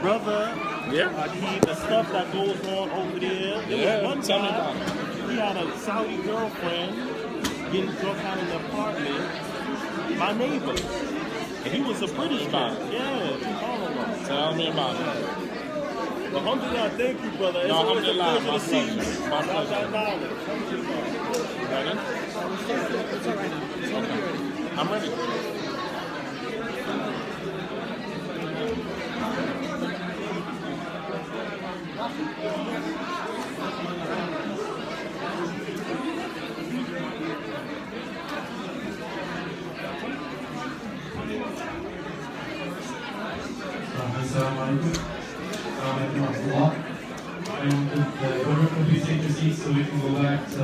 brother. Yeah. The stuff that goes on over there. There was one tell me guy, about it. he had a Saudi girlfriend getting drunk out in the apartment. My neighbor. And he was a British guy. Yeah. Tell me about it. Alhamdulillah, thank you, brother. It's always a Alhamdulillah, pleasure to see you. my pleasure. Ready? It's all right now. Whenever you're ready. I'm ready. Assalamu alaikum. And please take your seats so we can go back to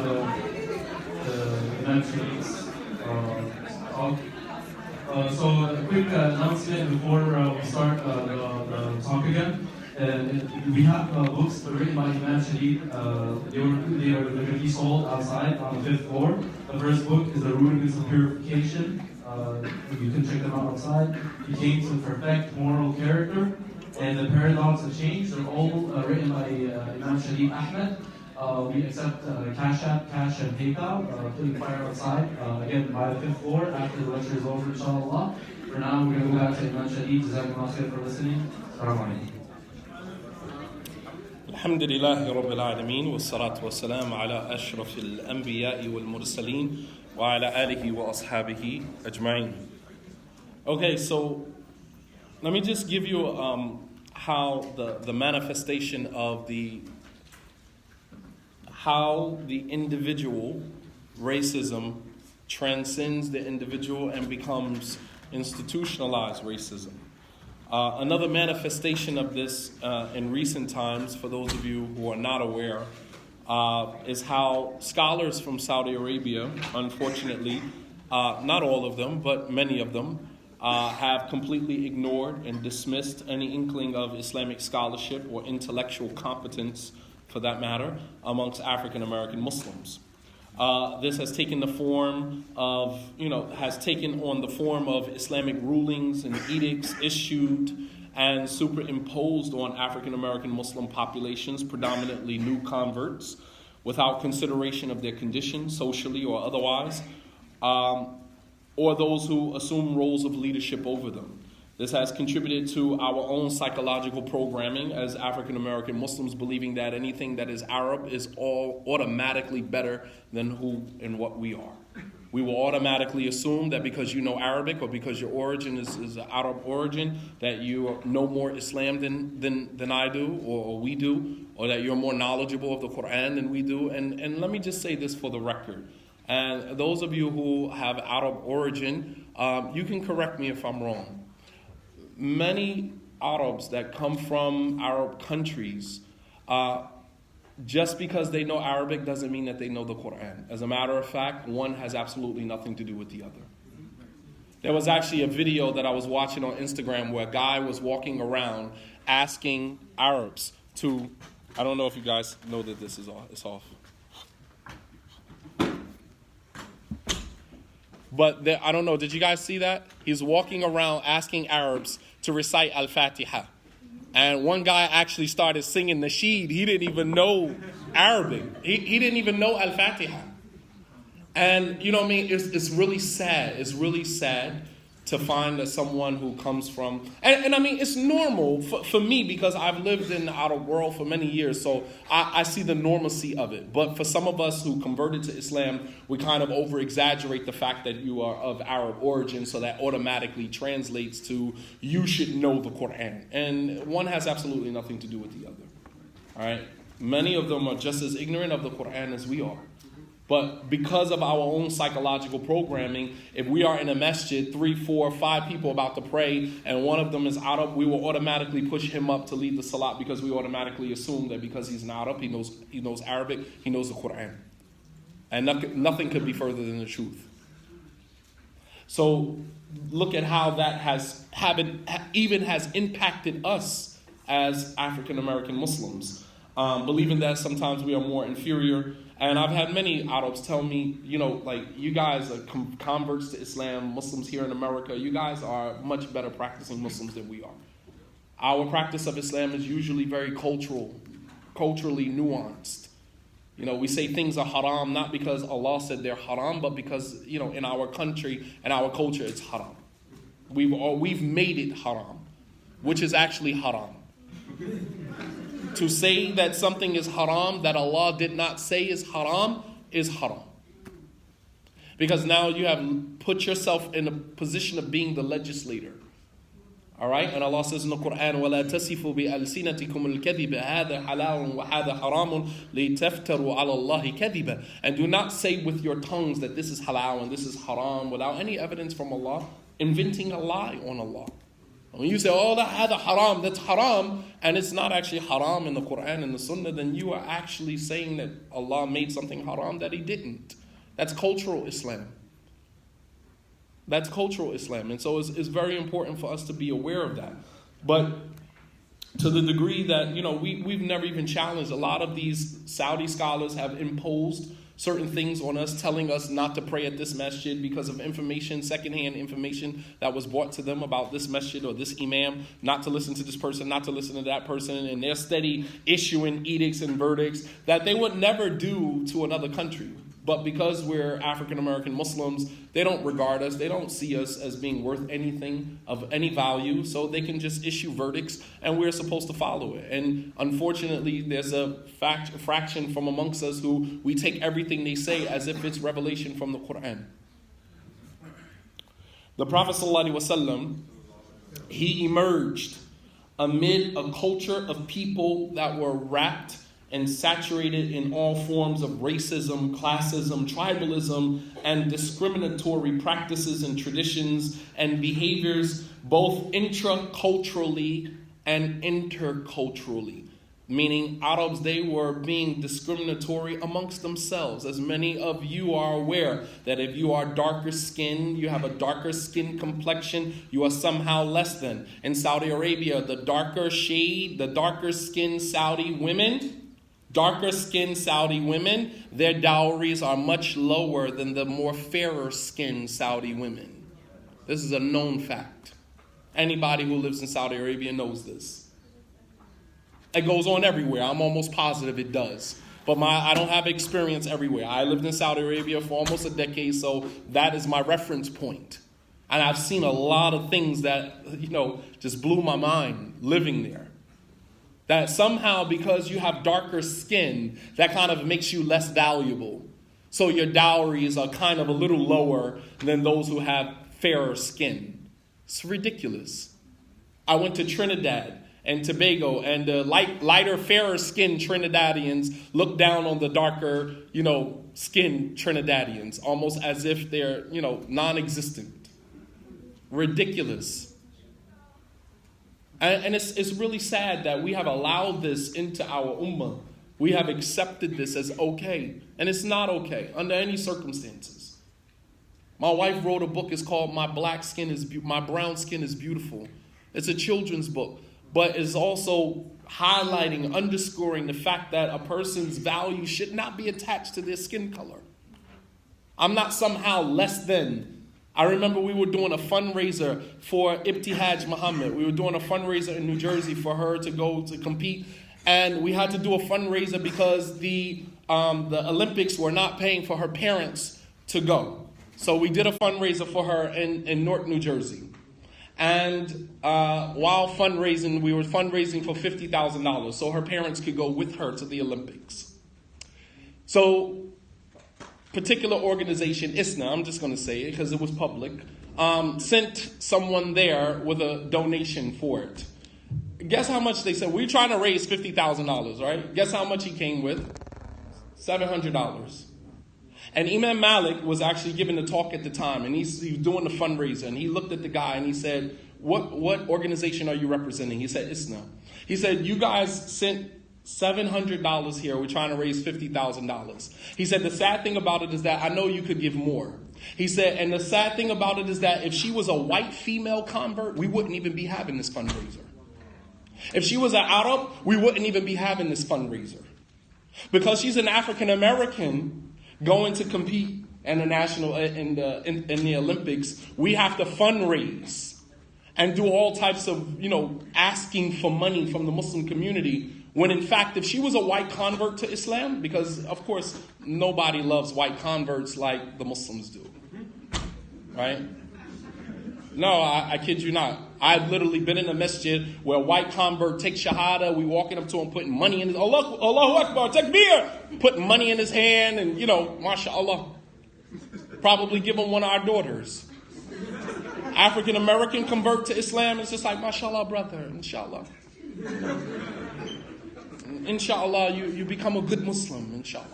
the United States talk. So a quick announcement before we start the talk again. We have books written by Imam Shadid. They are going to be sold outside on the 5th floor. The first book is The Rudiments of Purification. You can check them out outside. He came to perfect moral character. And The Paradox of Change. They're all written by Imam Shadid Ahmed. We accept Cash App, Cash, and PayPal. Please inquire outside. Again, by the 5th floor after the lecture is over, inshallah. For now, we're going to go back to Imam Shadid. Jazakumullah khair for listening. Assalamu alaikum. الحمد لله رب العالمين والصلاة والسلام على أشرف الأنبياء والمرسلين وعلى آله وأصحابه أجمعين. Okay, so let me just give you how the manifestation of how the individual racism transcends the individual and becomes institutionalized racism. Another manifestation of this in recent times, for those of you who are not aware, is how scholars from Saudi Arabia, unfortunately, not all of them, but many of them, have completely ignored and dismissed any inkling of Islamic scholarship or intellectual competence, for that matter, amongst African American Muslims. This has taken the form of, has taken on the form of Islamic rulings and edicts issued and superimposed on African American Muslim populations, predominantly new converts, without consideration of their condition, socially or otherwise, or those who assume roles of leadership over them. This has contributed to our own psychological programming as African American Muslims, believing that anything that is Arab is all automatically better than who and what we are. We will automatically assume that because you know Arabic or because your origin is an Arab origin, that you know more Islam than I do or we do, or that you're more knowledgeable of the Quran than we do. And let me just say this for the record. And those of you who have Arab origin, you can correct me if I'm wrong. Many Arabs that come from Arab countries, just because they know Arabic doesn't mean that they know the Quran. As a matter of fact, one has absolutely nothing to do with the other. There was actually a video that I was watching on Instagram where a guy was walking around asking Arabs to, I don't know if you guys know that this is off, it's off. But I don't know, did you guys see that? He's walking around asking Arabs to recite Al-Fatiha. And one guy actually started singing Nasheed. He didn't even know Arabic. He didn't even know Al-Fatiha. And you know what I mean? It's really sad. It's really sad to find that someone who comes from, and I mean, it's normal for me because I've lived in the outer world for many years, so I see the normalcy of it. But for some of us who converted to Islam, we kind of over-exaggerate the fact that you are of Arab origin, so that automatically translates to you should know the Quran. And one has absolutely nothing to do with the other. All right? Many of them are just as ignorant of the Quran as we are. But because of our own psychological programming, if we are in a masjid, 3, 4, 5 people about to pray, and one of them is Arab, we will automatically push him up to lead the salat because we automatically assume that because he's an Arab, he knows Arabic, he knows the Quran. And nothing could be further than the truth. So look at how that has impacted us as African American Muslims, believing that sometimes we are more inferior. And I've had many Arabs tell me, you guys are converts to Islam, Muslims here in America, you guys are much better practicing Muslims than we are. Our practice of Islam is usually very culturally nuanced. We say things are haram not because Allah said they're haram, but because, in our country and our culture, it's haram. We've made it haram, which is actually haram. To say that something is haram that Allah did not say is haram. Because now you have put yourself in a position of being the legislator. All right? And Allah says in the Quran, وَلَا تَصِفُوا بِأَلْسِنَتِكُمُ الْكَذِبَ هَذَا حَلَالٌ وَهَذَا حَرَامٌ لِتَفْتَرُوا عَلَى اللَّهِ كَذِبًا. And do not say with your tongues that this is halal and this is haram without any evidence from Allah, inventing a lie on Allah. When you say, that's haram, that's haram, and it's not actually haram in the Quran and the Sunnah, then you are actually saying that Allah made something haram that He didn't. That's cultural Islam. That's cultural Islam. And so it's very important for us to be aware of that. But to the degree that, we've never even challenged, a lot of these Saudi scholars have imposed certain things on us, telling us not to pray at this masjid because of information, secondhand information that was brought to them about this masjid or this imam, not to listen to this person, not to listen to that person, and they're steady issuing edicts and verdicts that they would never do to another country. But because we're African-American Muslims, they don't regard us, they don't see us as being worth anything of any value, so they can just issue verdicts and we're supposed to follow it. And unfortunately, there's a fraction from amongst us who we take everything they say as if it's revelation from the Quran. The Prophet ﷺ, he emerged amid a culture of people that were wrapped and saturated in all forms of racism, classism, tribalism, and discriminatory practices and traditions and behaviors, both intraculturally and interculturally. Meaning Arabs, they were being discriminatory amongst themselves. As many of you are aware that if you are darker skinned, you have a darker skin complexion, you are somehow less than. In Saudi Arabia, the darker skinned Saudi women, their dowries are much lower than the more fairer skinned Saudi women. This is a known fact. Anybody who lives in Saudi Arabia knows this. It goes on everywhere. I'm almost positive it does. But I don't have experience everywhere. I lived in Saudi Arabia for almost a decade, so that is my reference point. And I've seen a lot of things that, just blew my mind living there. That somehow, because you have darker skin, that kind of makes you less valuable. So your dowries are kind of a little lower than those who have fairer skin. It's ridiculous. I went to Trinidad and Tobago, and the lighter, fairer skinned Trinidadians look down on the darker, skinned Trinidadians, almost as if they're, non-existent. Ridiculous. And it's really sad that we have allowed this into our ummah. We have accepted this as okay. And it's not okay under any circumstances. My wife wrote a book. It's called My Brown Skin is Beautiful. It's a children's book. But it's also highlighting, underscoring the fact that a person's value should not be attached to their skin color. I'm not somehow less than. I remember we were doing a fundraiser for Hajj Muhammad. We were doing a fundraiser in New Jersey for her to go to compete. And we had to do a fundraiser because the Olympics were not paying for her parents to go. So we did a fundraiser for her in Newark, New Jersey. And while fundraising, we were fundraising for $50,000 so her parents could go with her to the Olympics. So particular organization, ISNA, I'm just going to say it because it was public, sent someone there with a donation for it. Guess how much they said? We're trying to raise $50,000, right? Guess how much he came with? $700. And Imam Malik was actually giving the talk at the time, and he was doing the fundraiser, and he looked at the guy and he said, what organization are you representing? He said, ISNA. He said, you guys sent $700 here. We're trying to raise $50,000. He said, the sad thing about it is that I know you could give more. He said, and the sad thing about it is that if she was a white female convert, we wouldn't even be having this fundraiser. If she was an Arab, we wouldn't even be having this fundraiser. Because she's an African American going to compete in the Olympics, we have to fundraise. and do all types of, asking for money from the Muslim community, when in fact, if she was a white convert to Islam, because of course, nobody loves white converts like the Muslims do, right? No, I kid you not. I've literally been in a masjid where a white convert takes shahada, we walking up to him, putting money in his, Allahu Akbar, takbir, putting money in his hand, and mashallah, probably give him one of our daughters. African American convert to Islam, it's just like, mashallah, brother, inshallah. Inshallah, you become a good Muslim, inshallah.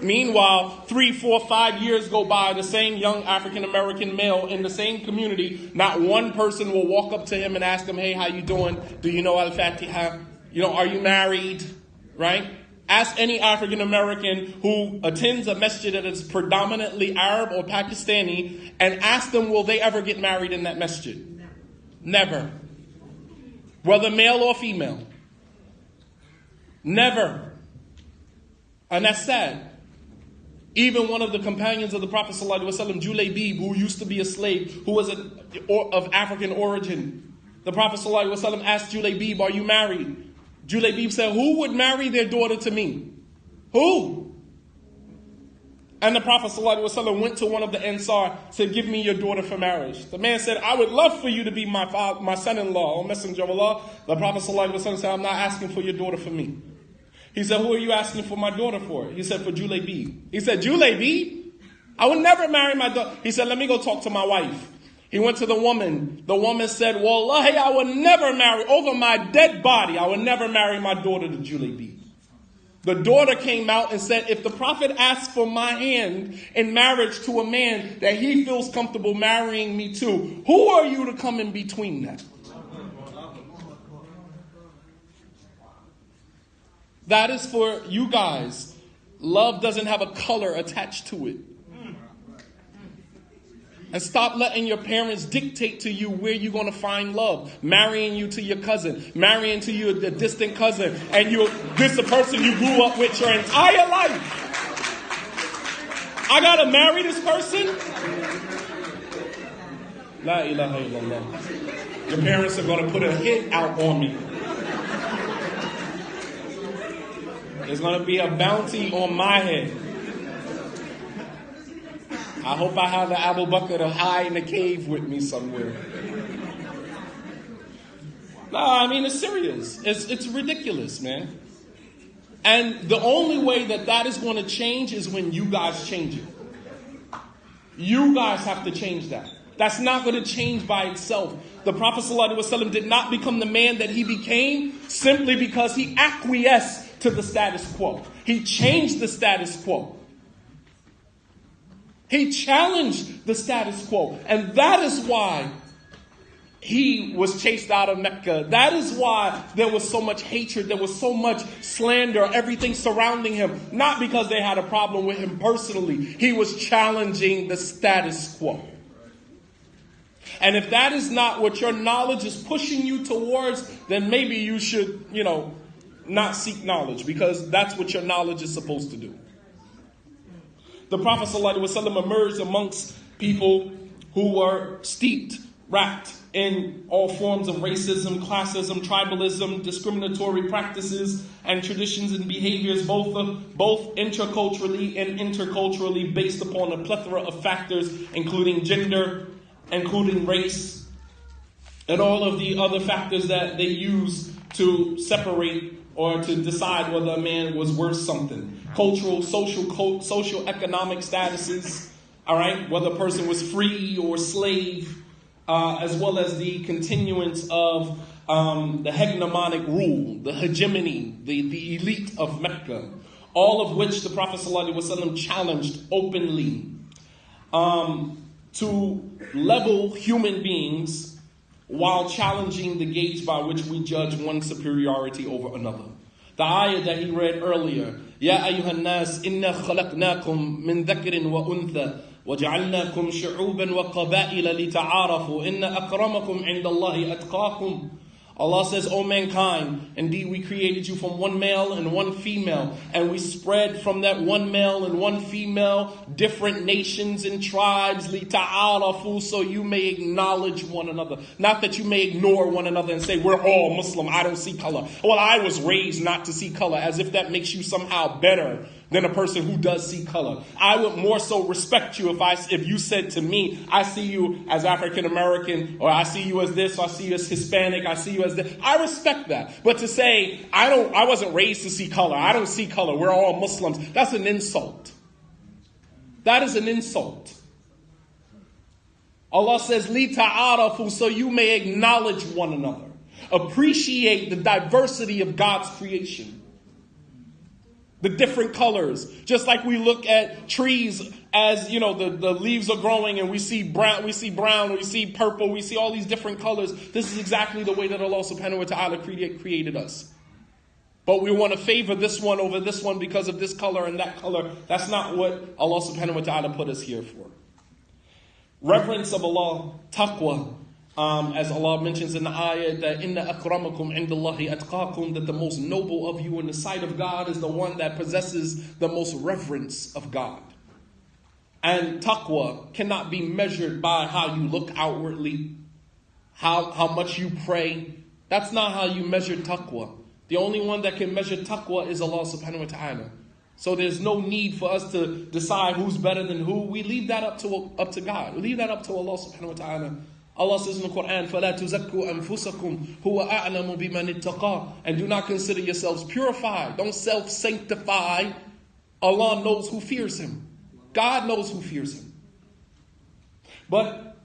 Meanwhile, 3, 4, 5 years go by, the same young African American male in the same community, not one person will walk up to him and ask him, hey, how you doing? Do you know Al-Fatiha? Are you married? Right? Ask any African American who attends a masjid that is predominantly Arab or Pakistani and ask them, will they ever get married in that masjid? Never. Whether male or female. Never. And that's sad. Even one of the companions of the Prophet ﷺ, Julaybib, who used to be a slave, who was of African origin, the Prophet ﷺ asked Julaybib, are you married? Julaybib said, who would marry their daughter to me? Who? And the Prophet ﷺ went to one of the Ansar, said, give me your daughter for marriage. The man said, I would love for you to be my son-in-law, O Messenger of Allah. The Prophet ﷺ said, I'm not asking for your daughter for me. He said, who are you asking for my daughter for? He said, for Julaybib. He said, Julaybib? I would never marry my daughter. He said, let me go talk to my wife. He went to the woman. The woman said, Wallahi, I would never marry, over my dead body, I would never marry my daughter to Julaybib. The daughter came out and said, if the Prophet asks for my hand in marriage to a man that he feels comfortable marrying me to, who are you to come in between that? That is for you guys. Love doesn't have a color attached to it. And stop letting your parents dictate to you where you're going to find love. Marrying you to your cousin. Marrying to you a distant cousin. And this is a person you grew up with your entire life. I got to marry this person? La ilaha illallah. Your parents are going to put a hit out on me. There's going to be a bounty on my head. I hope I have an Abu Bakr to hide in a cave with me somewhere. No, I mean, it's serious. It's ridiculous, man. And the only way that is going to change is when you guys change it. You guys have to change that. That's not going to change by itself. The Prophet ﷺ did not become the man that he became simply because he acquiesced to the status quo. He changed the status quo. He challenged the status quo. And that is why he was chased out of Mecca. That is why there was so much hatred. There was so much slander, everything surrounding him. Not because they had a problem with him personally. He was challenging the status quo. And if that is not what your knowledge is pushing you towards, then maybe you should, not seek knowledge, because that's what your knowledge is supposed to do. The Prophet ﷺ emerged amongst people who were wrapped in all forms of racism, classism, tribalism, discriminatory practices, and traditions and behaviors, both interculturally and interculturally, based upon a plethora of factors, including gender, including race, and all of the other factors that they use to separate or to decide whether a man was worth something. Cultural, social, economic statuses, all right, whether a person was free or slave, as well as the continuance of the hegemonic rule, the hegemony, the elite of Mecca, all of which the Prophet ﷺ challenged openly to level human beings while challenging the gauge by which we judge one superiority over another. The ayah that he read earlier, يَا أَيُّهَا النَّاسِ إِنَّا خَلَقْنَاكُم مِّن ذَكْرٍ وَأُنثَى وَجَعَلْنَاكُمْ شُعُوبًا وَقَبَائِلَ لِتَعَارَفُوا إِنَّ أَكْرَمَكُمْ عِندَ اللَّهِ أَتْقَاكُمْ. Allah says, O mankind, indeed we created you from one male and one female, and we spread from that one male and one female different nations and tribes, لِتَعَارَفُوا, so you may acknowledge one another. Not that you may ignore one another and say, we're all Muslim, I don't see color. Well, I was raised not to see color, as if that makes you somehow better than a person who does see color. I would more so respect you if you said to me, I see you as African American, or I see you as this, or I see you as Hispanic, I see you as this. I respect that. But to say, I wasn't raised to see color, I don't see color, we're all Muslims, that's an insult. That is an insult. Allah says, Li ta'arafu, so you may acknowledge one another. Appreciate the diversity of God's creation. The different colors. Just like we look at trees as, the leaves are growing and we see brown, we see purple, we see all these different colors. This is exactly the way that Allah subhanahu wa ta'ala created us. But we want to favor this one over this one because of this color and that color. That's not what Allah subhanahu wa ta'ala put us here for. Reverence of Allah, taqwa. As Allah mentions in the ayah that inna akramakum indallahi atqakum, that the most noble of you in the sight of God is the one that possesses the most reverence of God. And taqwa cannot be measured by how you look outwardly, how much you pray. That's not how you measure taqwa. The only one that can measure taqwa is Allah subhanahu wa ta'ala. So there's no need for us to decide who's better than who. We leave that up to God. We leave that up to Allah subhanahu wa ta'ala. Allah says in the Quran, فَلَا تُزَكُّوا أَنفُسَكُمْ هُوَ أَعْلَمُ بِمَنِ اتَّقَى. And do not consider yourselves purified. Don't self-sanctify. Allah knows who fears Him. God knows who fears Him. But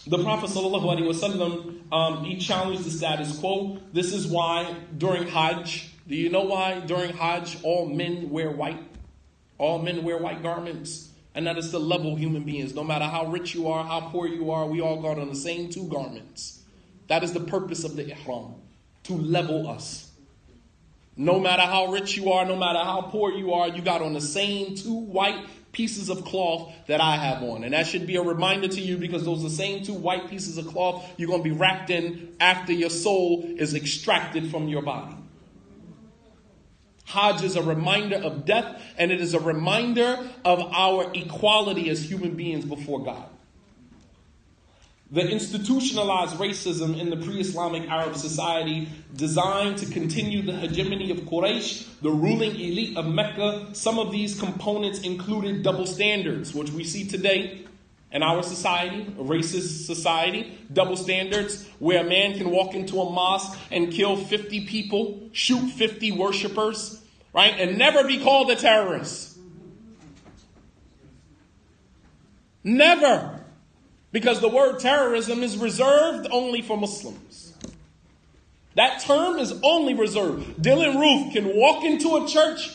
the Prophet ﷺ, he challenged the status quo. This is why during Hajj, do you know why during Hajj all men wear white? All men wear white garments. And that is to level human beings. No matter how rich you are, how poor you are, we all got on the same two garments. That is the purpose of the ihram, to level us. No matter how rich you are, no matter how poor you are, you got on the same two white pieces of cloth that I have on. And that should be a reminder to you, because those are the same two white pieces of cloth you're going to be wrapped in after your soul is extracted from your body. Hajj is a reminder of death, and it is a reminder of our equality as human beings before God. The institutionalized racism in the pre-Islamic Arab society, designed to continue the hegemony of Quraysh, the ruling elite of Mecca, some of these components included double standards, which we see today in our society, a racist society. Double standards where a man can walk into a mosque and kill 50 people, shoot 50 worshipers, right, and never be called a terrorist. Never. Because the word terrorism is reserved only for Muslims. That term is only reserved. Dylan Roof can walk into a church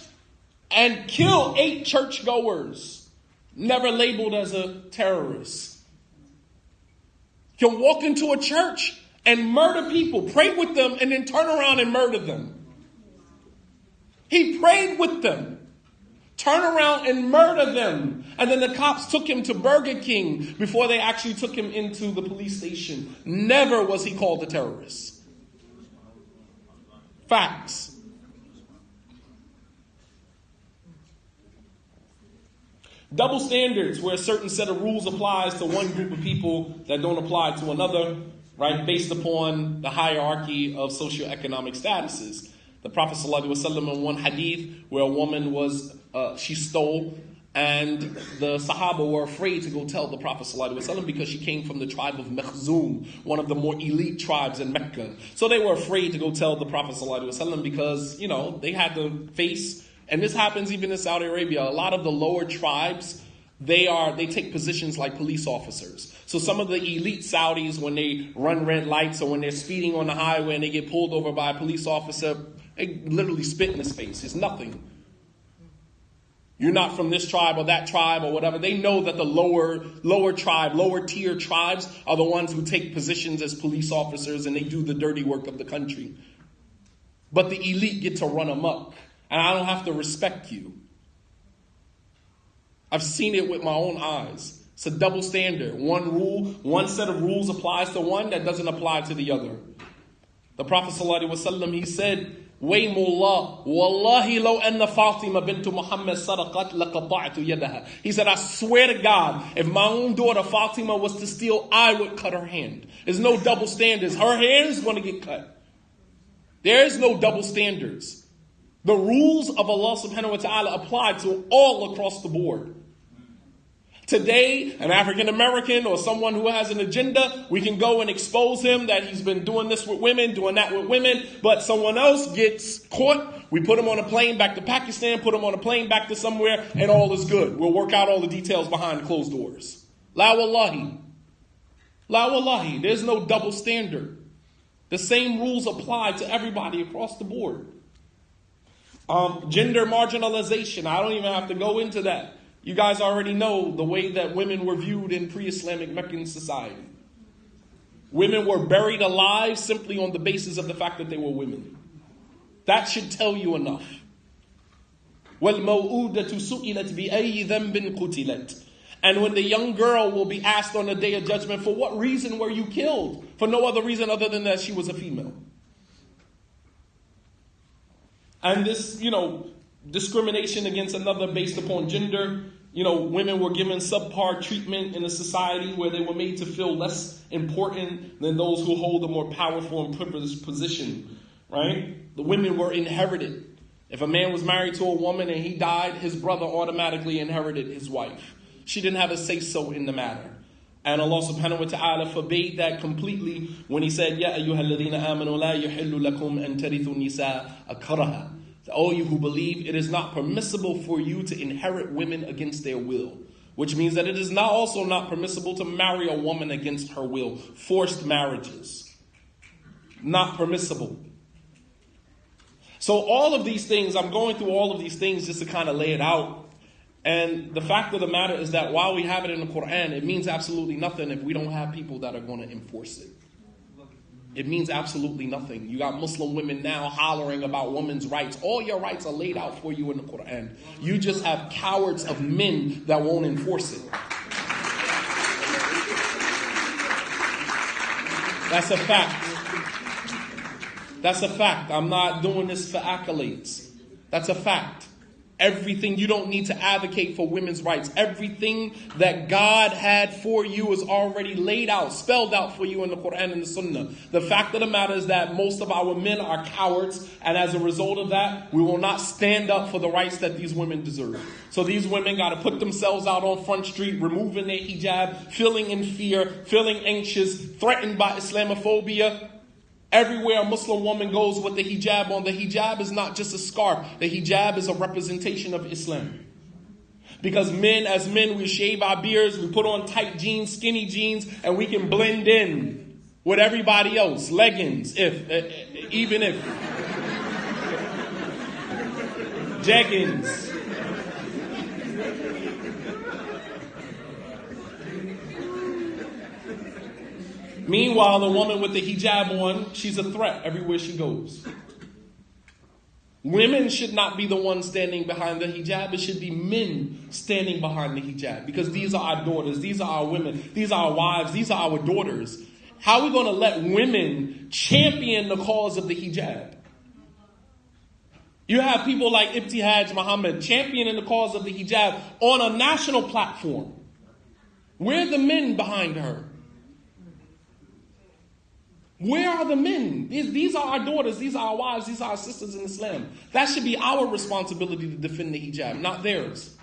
and kill 8 churchgoers, never labeled as a terrorist. He'll walk into a church and murder people, pray with them, and then turn around and murder them. He prayed with them, turn around and murder them. And then the cops took him to Burger King before they actually took him into the police station. Never was he called a terrorist. Facts. Double standards, where a certain set of rules applies to one group of people that don't apply to another, right, based upon the hierarchy of socioeconomic statuses. The Prophet ﷺ in one hadith where a woman she stole, and the Sahaba were afraid to go tell the Prophet ﷺ because she came from the tribe of Makhzum, one of the more elite tribes in Mecca. So they were afraid to go tell the Prophet ﷺ because, they had to face, and this happens even in Saudi Arabia, a lot of the lower tribes, they take positions like police officers. So some of the elite Saudis, when they run red lights or when they're speeding on the highway and they get pulled over by a police officer, they literally spit in his face. It's nothing. You're not from this tribe or that tribe or whatever. They know that the lower tribe, lower tier tribes are the ones who take positions as police officers and they do the dirty work of the country. But the elite get to run amok. And I don't have to respect you. I've seen it with my own eyes. It's a double standard. One set of rules applies to one that doesn't apply to the other. The Prophet ﷺ, he said, Waymullah, wallahi law anna Fatima bintu Muhammad saraqat laqata'tu yadaha. He said, I swear to God, if my own daughter Fatima was to steal, I would cut her hand. There's no double standards. Her hand is going to get cut. There is no double standards. The rules of Allah subhanahu wa ta'ala apply to all across the board. Today, an African American or someone who has an agenda, we can go and expose him that he's been doing this with women, doing that with women, but someone else gets caught, we put him on a plane back to Pakistan, put him on a plane back to somewhere, and all is good. We'll work out all the details behind closed doors. La wallahi. La wallahi. There's no double standard. The same rules apply to everybody across the board. Gender marginalization, I don't even have to go into that. You guys already know the way that women were viewed in pre-Islamic Meccan society. Women were buried alive simply on the basis of the fact that they were women. That should tell you enough. وَالْمَوْءُودَةُ سُئِلَتْ بِأَيِّ ذَنْبٍ قُتِلَتْ. And when the young girl will be asked on the day of judgment, for what reason were you killed? For no other reason other than that she was a female. And this, discrimination against another based upon gender. Women were given subpar treatment in a society where they were made to feel less important than those who hold a more powerful and privileged position, right? The women were inherited. If a man was married to a woman and he died, his brother automatically inherited his wife. She didn't have a say-so in the matter. And Allah subhanahu wa ta'ala forbade that completely when he said, Ya ayyuhalladhina amanu la yuhillu lakum an tarithu nisa'a karaha. All you who believe, it is not permissible for you to inherit women against their will. Which means that it is also not permissible to marry a woman against her will. Forced marriages. Not permissible. So all of these things, I'm going through all of these things just to kind of lay it out. And the fact of the matter is that while we have it in the Quran, it means absolutely nothing if we don't have people that are going to enforce it. It means absolutely nothing. You got Muslim women now hollering about women's rights. All your rights are laid out for you in the Quran. You just have cowards of men that won't enforce it. That's a fact. That's a fact. I'm not doing this for accolades. That's a fact. Everything, you don't need to advocate for women's rights. Everything that God had for you is already laid out, spelled out for you in the Quran and the Sunnah. The fact of the matter is that most of our men are cowards, and as a result of that, we will not stand up for the rights that these women deserve. So these women got to put themselves out on Front Street, removing their hijab, feeling in fear, feeling anxious, threatened by Islamophobia. Everywhere a Muslim woman goes with the hijab on, the hijab is not just a scarf. The hijab is a representation of Islam. Because as men, we shave our beards, we put on tight jeans, skinny jeans, and we can blend in with everybody else. Leggings, even if. Jeggings. Meanwhile, the woman with the hijab on, she's a threat everywhere she goes. Women should not be the ones standing behind the hijab. It should be men standing behind the hijab. Because these are our daughters. These are our women. These are our wives. These are our daughters. How are we going to let women champion the cause of the hijab? You have people like Hajj Muhammad championing the cause of the hijab on a national platform. Where are the men behind her? Where are the men? These are our daughters, these are our wives, these are our sisters in Islam. That should be our responsibility to defend the hijab, not theirs.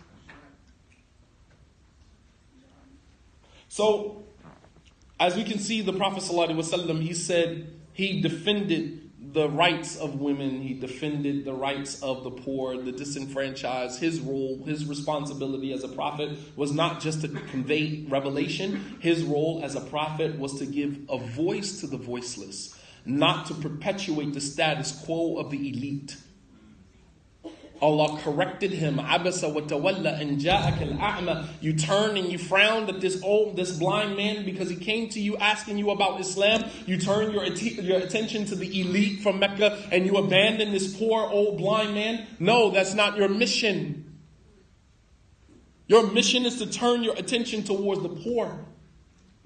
So, as we can see, the Prophet ﷺ, he said he defended the rights of women, he defended the rights of the poor, the disenfranchised. His role, his responsibility as a prophet was not just to convey revelation. His role as a prophet was to give a voice to the voiceless, not to perpetuate the status quo of the elite. Allah corrected him. Abasa wa tawalla an ja'aka al-a'ma. You turned and you frowned at this blind man because he came to you asking you about Islam. You turned your attention to the elite from Mecca and you abandoned this poor old blind man. No, that's not your mission. Your mission is to turn your attention towards the poor.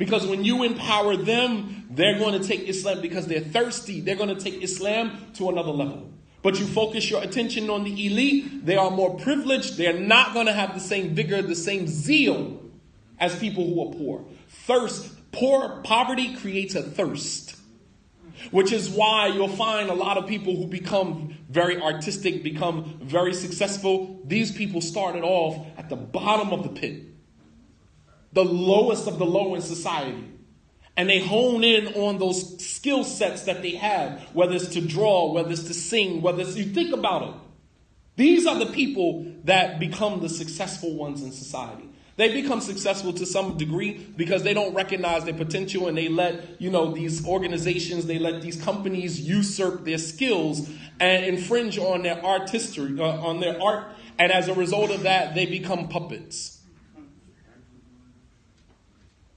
Because when you empower them, they're going to take Islam because they're thirsty. They're going to take Islam to another level. But you focus your attention on the elite, they are more privileged. They're not going to have the same vigor, the same zeal as people who are poor. Poverty creates a thirst. Which is why you'll find a lot of people who become very artistic, become very successful. These people started off at the bottom of the pit. The lowest of the low in society. And they hone in on those skill sets that they have, whether it's to draw, whether it's to sing, whether it's, you think about it. These are the people that become the successful ones in society. They become successful to some degree because they don't recognize their potential, and they let, these organizations, they let these companies usurp their skills and infringe on their artistry, on their art. And as a result of that, they become puppets.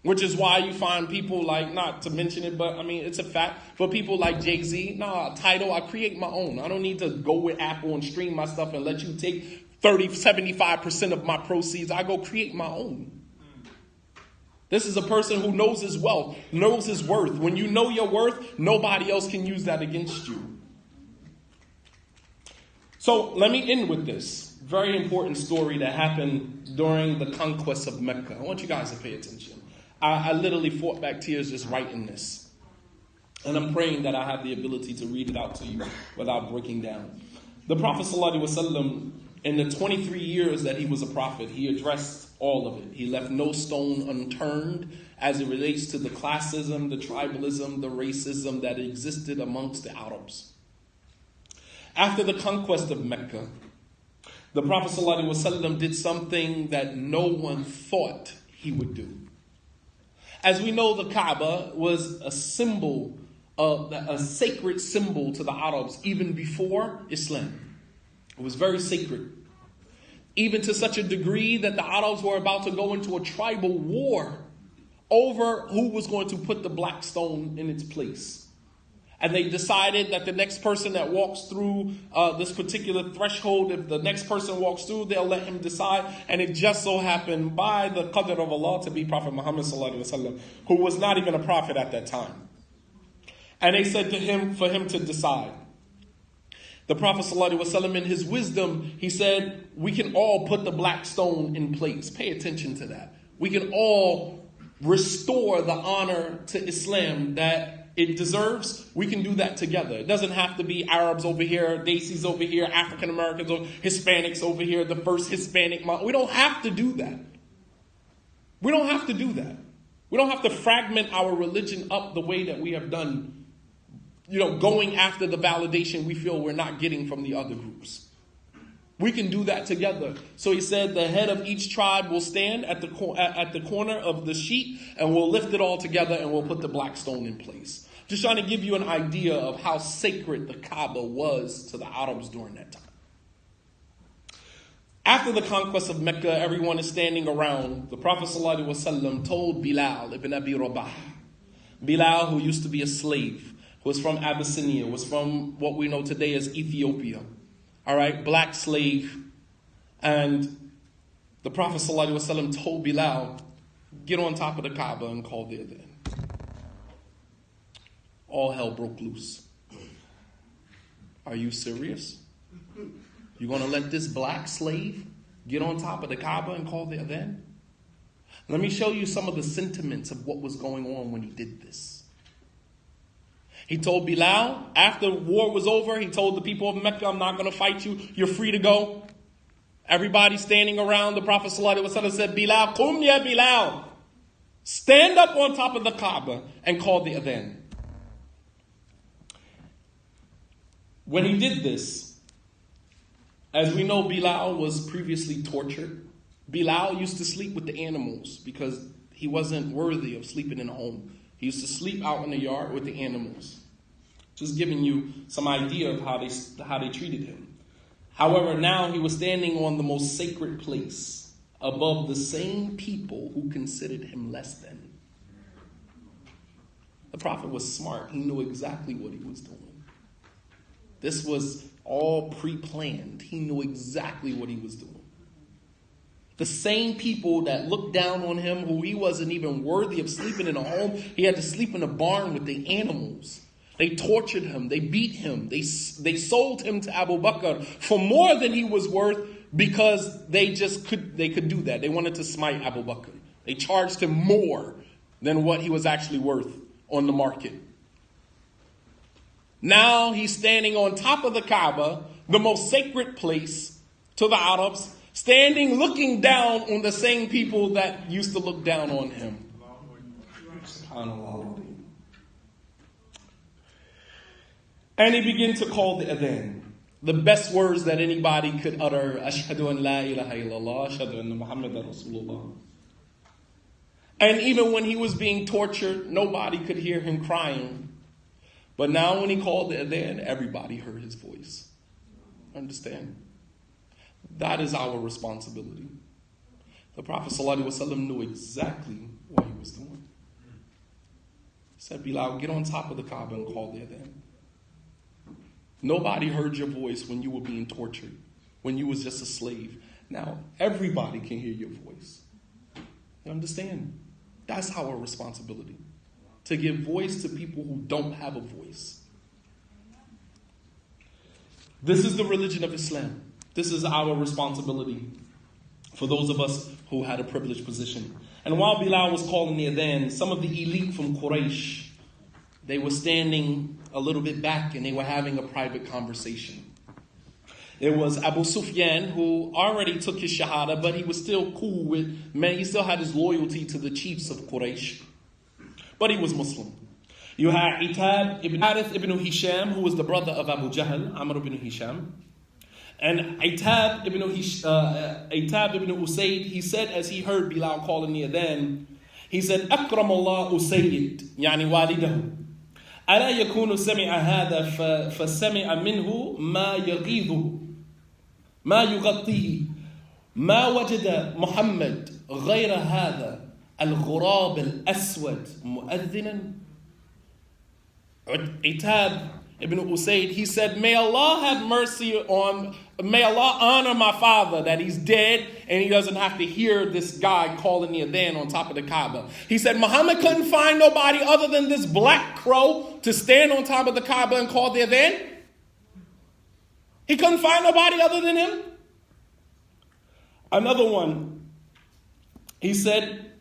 Which is why you find people like, not to mention it, but I mean, it's a fact, but people like Jay-Z, Tidal, I create my own. I don't need to go with Apple and stream my stuff and let you take 75% of my proceeds. I go create my own. This is a person who knows his wealth, knows his worth. When you know your worth, nobody else can use that against you. So let me end with this very important story that happened during the conquest of Mecca. I want you guys to pay attention. I literally fought back tears just writing this. And I'm praying that I have the ability to read it out to you without breaking down. The Prophet ﷺ, in the 23 years that he was a prophet, he addressed all of it. He left no stone unturned as it relates to the classism, the tribalism, the racism that existed amongst the Arabs. After the conquest of Mecca, the Prophet ﷺ did something that no one thought he would do. As we know, the Kaaba was a symbol, a sacred symbol to the Arabs even before Islam. It was very sacred. Even to such a degree that the Arabs were about to go into a tribal war over who was going to put the black stone in its place. And they decided that the next person that walks through this particular threshold, if the next person walks through, they'll let him decide. And it just so happened by the qadr of Allah to be Prophet Muhammad ﷺ, who was not even a prophet at that time. And they said to him, for him to decide. The Prophet ﷺ, in his wisdom, he said, we can all put the black stone in place. Pay attention to that. We can all restore the honor to Islam that it deserves. We can do that together. It doesn't have to be Arabs over here, Desis over here, African Americans, or Hispanics over here, the first Hispanic. We don't have to do that. We don't have to do that. We don't have to fragment our religion up the way that we have done, going after the validation we feel we're not getting from the other groups. We can do that together. So he said the head of each tribe will stand at the corner of the sheet, and we'll lift it all together and we'll put the black stone in place. Just trying to give you an idea of how sacred the Kaaba was to the Arabs during that time. After the conquest of Mecca, everyone is standing around. The Prophet ﷺ told Bilal ibn Abi Rabah, Bilal, who used to be a slave, who was from Abyssinia, was from what we know today as Ethiopia. All right, black slave. And the Prophet ﷺ told Bilal, get on top of the Kaaba and call the adhan. All hell broke loose. Are you serious? You're going to let this black slave get on top of the Kaaba and call the adhan? Let me show you some of the sentiments of what was going on when he did this. He told Bilal, after war was over, he told the people of Mecca, I'm not going to fight you. You're free to go. Everybody standing around, the Prophet ﷺ said, Bilal, qum ya Bilal. Stand up on top of the Kaaba and call the adhan. When he did this, as we know, Bilal was previously tortured. Bilal used to sleep with the animals because he wasn't worthy of sleeping in a home. He used to sleep out in the yard with the animals. Just giving you some idea of how they treated him. However, now he was standing on the most sacred place above the same people who considered him less than. The Prophet was smart. He knew exactly what he was doing. This was all pre-planned. He knew exactly what he was doing. The same people that looked down on him, who he wasn't even worthy of sleeping in a home. He had to sleep in a barn with the animals. They tortured him. They beat him. They sold him to Abu Bakr for more than he was worth because they could do that. They wanted to smite Abu Bakr. They charged him more than what he was actually worth on the market. Now he's standing on top of the Kaaba, the most sacred place to the Arabs, standing looking down on the same people that used to look down on him. SubhanAllah. And he began to call the adhan. The best words that anybody could utter. Ashhadu an la ilaha illallah, ashhadu anna Muhammadan Rasulullah. And even when he was being tortured, nobody could hear him crying. But now when he called the adhan, everybody heard his voice. Understand? That is our responsibility. The Prophet ﷺ knew exactly what he was doing. He said, Bilal, get on top of the Kaaba and call the adhan. Nobody heard your voice when you were being tortured, when you was just a slave. Now, everybody can hear your voice. You understand? That's our responsibility. To give voice to people who don't have a voice. This is the religion of Islam. This is our responsibility for those of us who had a privileged position. And while Bilal was calling the adhan, some of the elite from Quraysh, they were standing a little bit back and they were having a private conversation. There was Abu Sufyan, who already took his shahada, but he was still cool with, he still had his loyalty to the chiefs of Quraysh. But he was Muslim. You had Itab ibn Harith ibn Hisham, who was the brother of Abu Jahl, Amr ibn Hisham. And Itab ibn Usayd, he said as he heard Bilal calling the adhan, he said, أكرم الله أسيد يعني والده ألا يكون سمع هذا فسمع منه ما يغيظه ما يغطيه ما وجد محمد غير هذا الغراب الأسود مؤذنا. Itab ibn Usayd, he said, may Allah honor my father that he's dead and he doesn't have to hear this guy calling the adhan on top of the Kaaba. He said, Muhammad couldn't find nobody other than this black crow to stand on top of the Kaaba and call the adhan? He couldn't find nobody other than him? Another one, he said,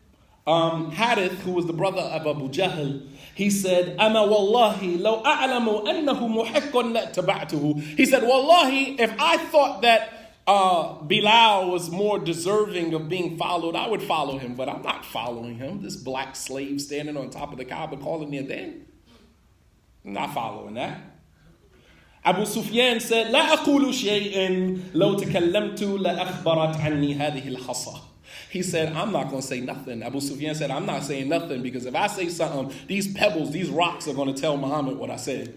Harith, who was the brother of Abu Jahl, he said, Ama wallahi, law a'lamu annahu muhiqqun lattaba'tuhu. He said, wallahi, if I thought that Bilal was more deserving of being followed, I would follow him, but I'm not following him. This black slave standing on top of the Kaaba calling the adhan. I'm not following that. Abu Sufyan said, La aqulu shay'in law takallamtu la akhbarat anni hadhihi al-hasa. He said, I'm not going to say nothing. Abu Sufyan said, I'm not saying nothing because if I say something, these pebbles, these rocks are going to tell Muhammad what I said.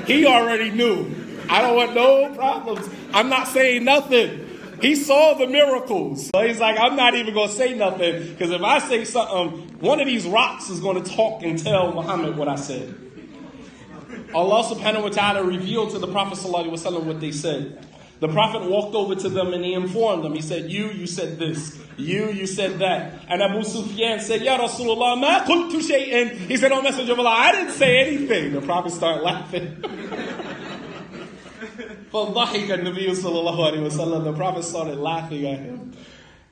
He already knew. I don't want no problems. I'm not saying nothing. He saw the miracles. So he's like, I'm not even going to say nothing because if I say something, one of these rocks is going to talk and tell Muhammad what I said. Allah subhanahu wa ta'ala revealed to the Prophet sallallahu alaihi wasallam what they said. The Prophet walked over to them and he informed them. He said, you said this. You said that. And Abu Sufyan said, Ya Rasulullah, ma qultu shay'in. He said, oh Messenger of Allah, I didn't say anything. The Prophet started laughing. فَضَحِكَ النَّبِيُّ صَلَّى اللَّهُ عَلَيْهِ وَسَلَّمَ. The Prophet started laughing at him.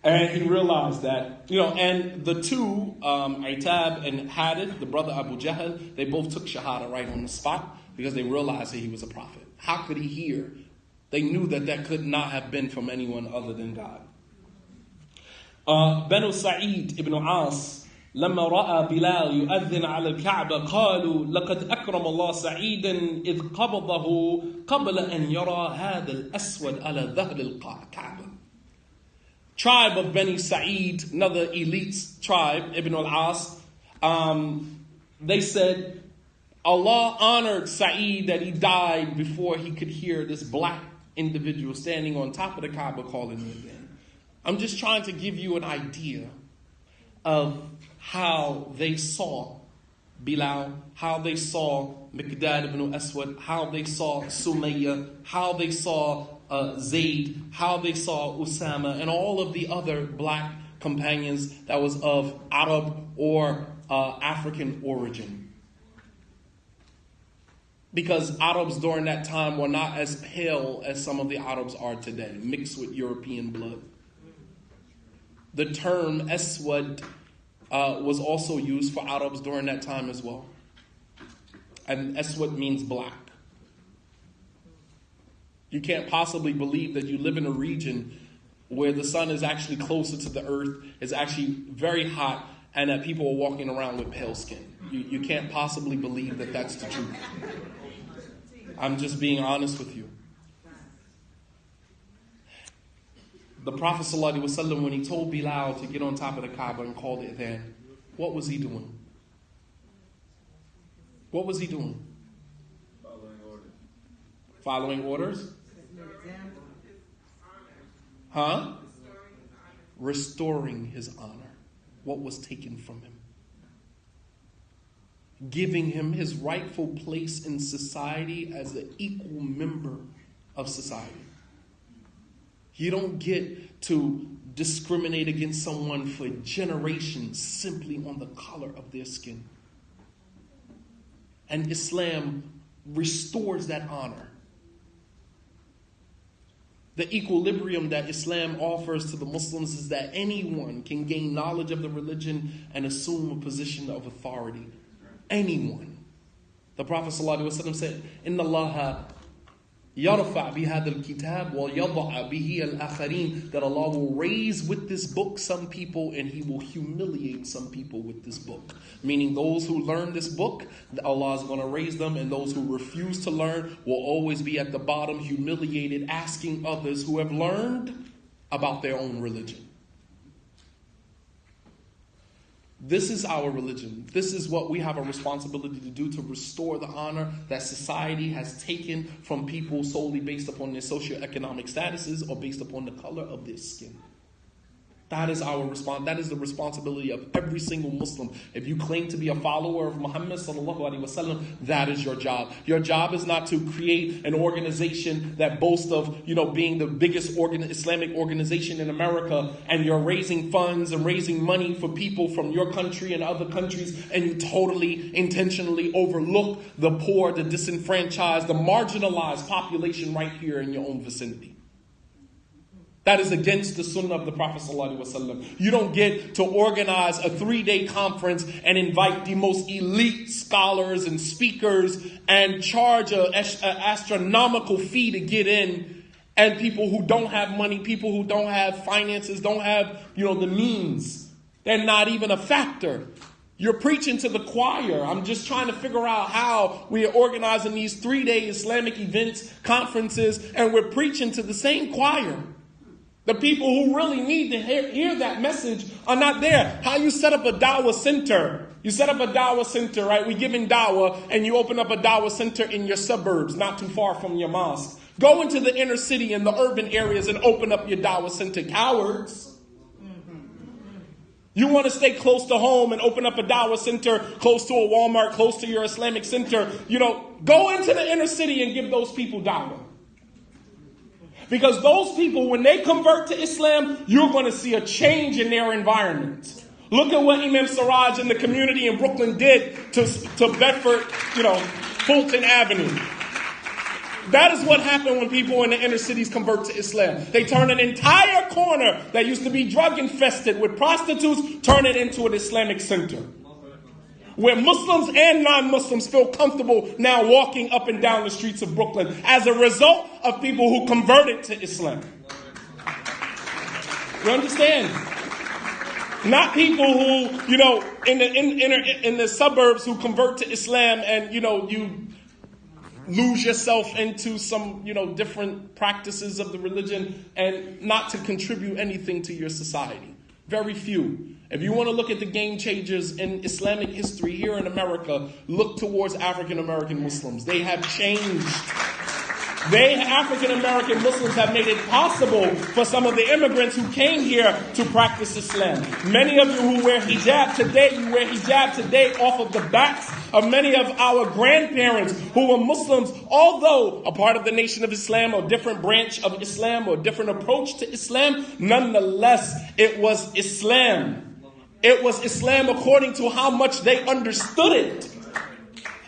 And he realized that, and the two, Itab and Hadith, the brother Abu Jahl, they both took shahada right on the spot because they realized that he was a prophet. How could he hear? They knew that could not have been from anyone other than God. Banu Sa'id ibn As, لما رأى بلال يؤذن على الكعبة قالوا لقد أكرم الله سعيدا إذ قبضه قبل أن يرى هذا الأسود على ظهر الكعبة. Tribe of Bani Sa'id, another elite tribe, Ibn al-As, they said, Allah honored Sa'id that he died before he could hear this black individual standing on top of the Kaaba calling him in. I'm just trying to give you an idea of how they saw Bilal, how they saw Miqdad ibn Aswad, how they saw Sumayya, how they saw Zayd, how they saw Usama, and all of the other black companions that was of Arab or African origin. Because Arabs during that time were not as pale as some of the Arabs are today, mixed with European blood. The term Aswad was also used for Arabs during that time as well. And Aswad means black. You can't possibly believe that you live in a region where the sun is actually closer to the earth, is actually very hot, and that people are walking around with pale skin. You can't possibly believe that that's the truth. I'm just being honest with you. The Prophet ﷺ, when he told Bilal to get on top of the Kaaba and call it there, what was he doing? What was he doing? Following orders? Huh? Restoring his honor. What was taken from him. Giving him his rightful place in society as an equal member of society. You don't get to discriminate against someone for generations simply on the color of their skin. And Islam restores that honor. The equilibrium that Islam offers to the Muslims is that anyone can gain knowledge of the religion and assume a position of authority. Anyone. The Prophet ﷺ said, "Inna Allah yarfa bihadha al-kitab wa yad'a bihi al-akharin," that Allah will raise with this book some people and He will humiliate some people with this book. Meaning those who learn this book, Allah is going to raise them, and those who refuse to learn will always be at the bottom, humiliated, asking others who have learned about their own religion. This is our religion. This is what we have a responsibility to do, to restore the honor that society has taken from people solely based upon their socioeconomic statuses or based upon the color of their skin. That is our response. That is the responsibility of every single Muslim. If you claim to be a follower of Muhammad sallallahu alaihi wasallam, that is your job. Your job is not to create an organization that boasts of, being the biggest Islamic organization in America, and you're raising funds and raising money for people from your country and other countries, and you totally, intentionally overlook the poor, the disenfranchised, the marginalized population right here in your own vicinity. That is against the sunnah of the Prophet ﷺ. You don't get to organize a 3-day conference and invite the most elite scholars and speakers and charge an astronomical fee to get in, and people who don't have money, people who don't have finances, don't have, the means. They're not even a factor. You're preaching to the choir. I'm just trying to figure out how we are organizing these 3-day Islamic events, conferences, and we're preaching to the same choir. The people who really need to hear that message are not there. How you set up a dawah center. You set up a dawah center, right? We give in dawah, and you open up a dawah center in your suburbs, not too far from your mosque. Go into the inner city and the urban areas and open up your dawah center. Cowards. You want to stay close to home and open up a dawah center close to a Walmart, close to your Islamic center. Go into the inner city and give those people dawah. Because those people, when they convert to Islam, you're going to see a change in their environment. Look at what Imam Siraj and the community in Brooklyn did to Bedford, Fulton Avenue. That is what happened when people in the inner cities convert to Islam. They turn an entire corner that used to be drug infested with prostitutes, turn it into an Islamic center. Where Muslims and non-Muslims feel comfortable now walking up and down the streets of Brooklyn as a result of people who converted to Islam. You understand? Not people who, in the suburbs who convert to Islam and, you lose yourself into some, different practices of the religion and not to contribute anything to your society. Very few. If you want to look at the game changers in Islamic history here in America, look towards African American Muslims. They have changed. African American Muslims have made it possible for some of the immigrants who came here to practice Islam. Many of you who wear hijab today, you wear hijab today off of the backs of many of our grandparents who were Muslims, although a part of the Nation of Islam or different branch of Islam or different approach to Islam, nonetheless, it was Islam. It was Islam according to how much they understood it.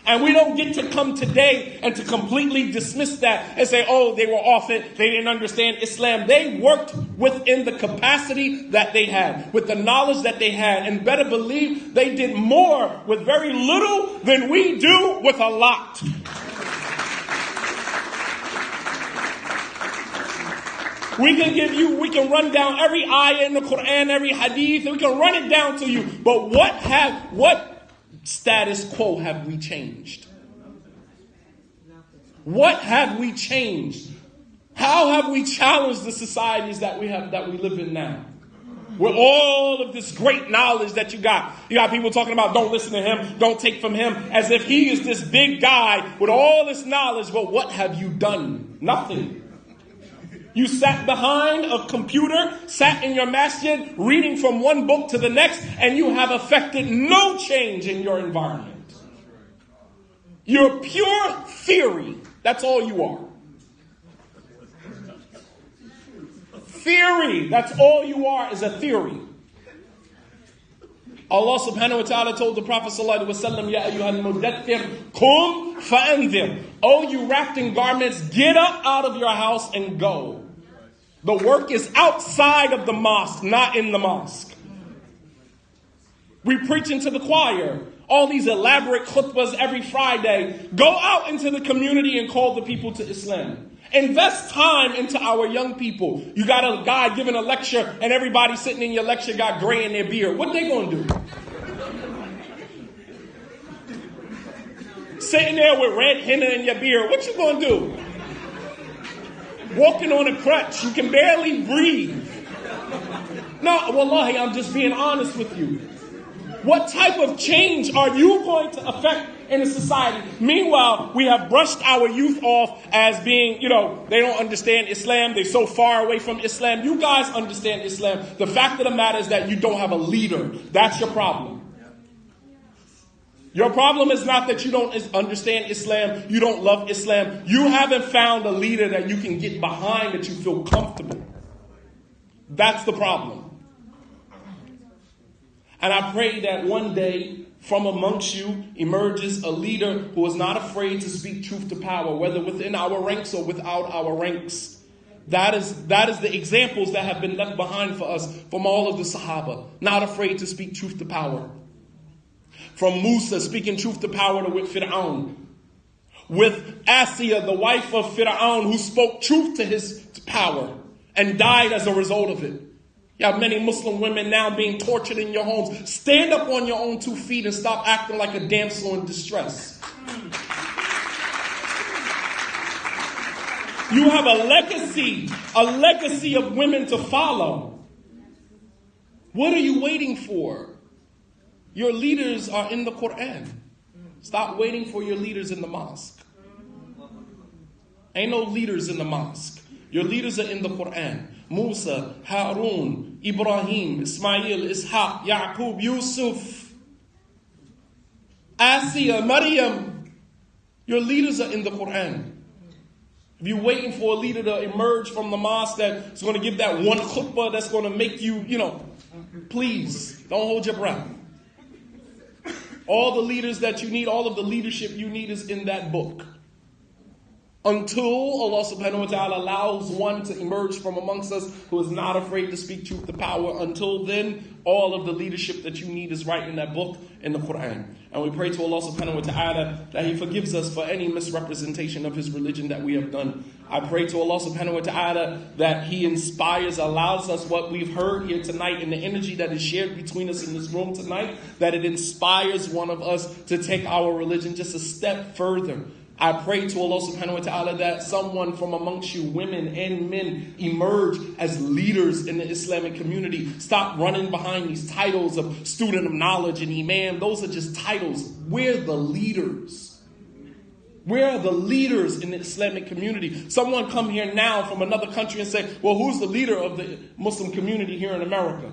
And we don't get to come today and to completely dismiss that and say, oh, they were off it, they didn't understand Islam. They worked within the capacity that they had, with the knowledge that they had, and better believe they did more with very little than we do with a lot. We can run down every ayah in the Quran, every hadith, and we can run it down to you. But what status quo have we changed? What have we changed? How have we challenged the societies that we live in now? With all of this great knowledge that you got people talking about don't listen to him, don't take from him, as if he is this big guy with all this knowledge. But what have you done? Nothing. You sat behind a computer, sat in your masjid, reading from one book to the next, and you have affected no change in your environment. You're pure theory. That's all you are. Theory. That's all you are, is a theory. Allah subhanahu wa ta'ala told the Prophet sallallahu alaihi wasallam, Ya ayyuhal mudaththir, qum fa'anzir. Oh, you wrapped in garments, get up out of your house and go. The work is outside of the mosque, not in the mosque. We preach into the choir. All these elaborate khutbahs every Friday. Go out into the community and call the people to Islam. Invest time into our young people. You got a guy giving a lecture and everybody sitting in your lecture got gray in their beard. What they going to do? Sitting there with red henna in your beard. What you going to do? Walking on a crutch. You can barely breathe. No, wallahi, I'm just being honest with you. What type of change are you going to affect in a society? Meanwhile, we have brushed our youth off as being, they don't understand Islam. They're so far away from Islam. You guys understand Islam. The fact of the matter is that you don't have a leader. That's your problem. Your problem is not that you don't understand Islam, you don't love Islam. You haven't found a leader that you can get behind, that you feel comfortable. That's the problem. And I pray that one day from amongst you emerges a leader who is not afraid to speak truth to power, whether within our ranks or without our ranks. That is the examples that have been left behind for us from all of the Sahaba. Not afraid to speak truth to power. From Musa speaking truth to power with Fir'aun. With Asiya, the wife of Fir'aun, who spoke truth to his power and died as a result of it. You have many Muslim women now being tortured in your homes. Stand up on your own 2 feet and stop acting like a damsel in distress. You have a legacy of women to follow. What are you waiting for? Your leaders are in the Quran. Stop waiting for your leaders in the mosque. Ain't no leaders in the mosque. Your leaders are in the Quran. Musa, Harun, Ibrahim, Ismail, Ishaq, Yaqub, Yusuf, Asiya, Maryam. Your leaders are in the Quran. If you're waiting for a leader to emerge from the mosque that's going to give that one khutbah that's going to make you, please don't hold your breath. All the leaders that you need, all of the leadership you need is in that book. Until Allah subhanahu wa ta'ala allows one to emerge from amongst us who is not afraid to speak truth to power. Until then, all of the leadership that you need is right in that book, in the Quran. And we pray to Allah subhanahu wa ta'ala that He forgives us for any misrepresentation of His religion that we have done. I pray to Allah subhanahu wa ta'ala that He inspires, allows us what we've heard here tonight and the energy that is shared between us in this room tonight, that it inspires one of us to take our religion just a step further. I pray to Allah subhanahu wa ta'ala that someone from amongst you, women and men, emerge as leaders in the Islamic community. Stop running behind these titles of student of knowledge and imam. Those are just titles. We're the leaders. Where are the leaders in the Islamic community? Someone come here now from another country and say, well, who's the leader of the Muslim community here in America?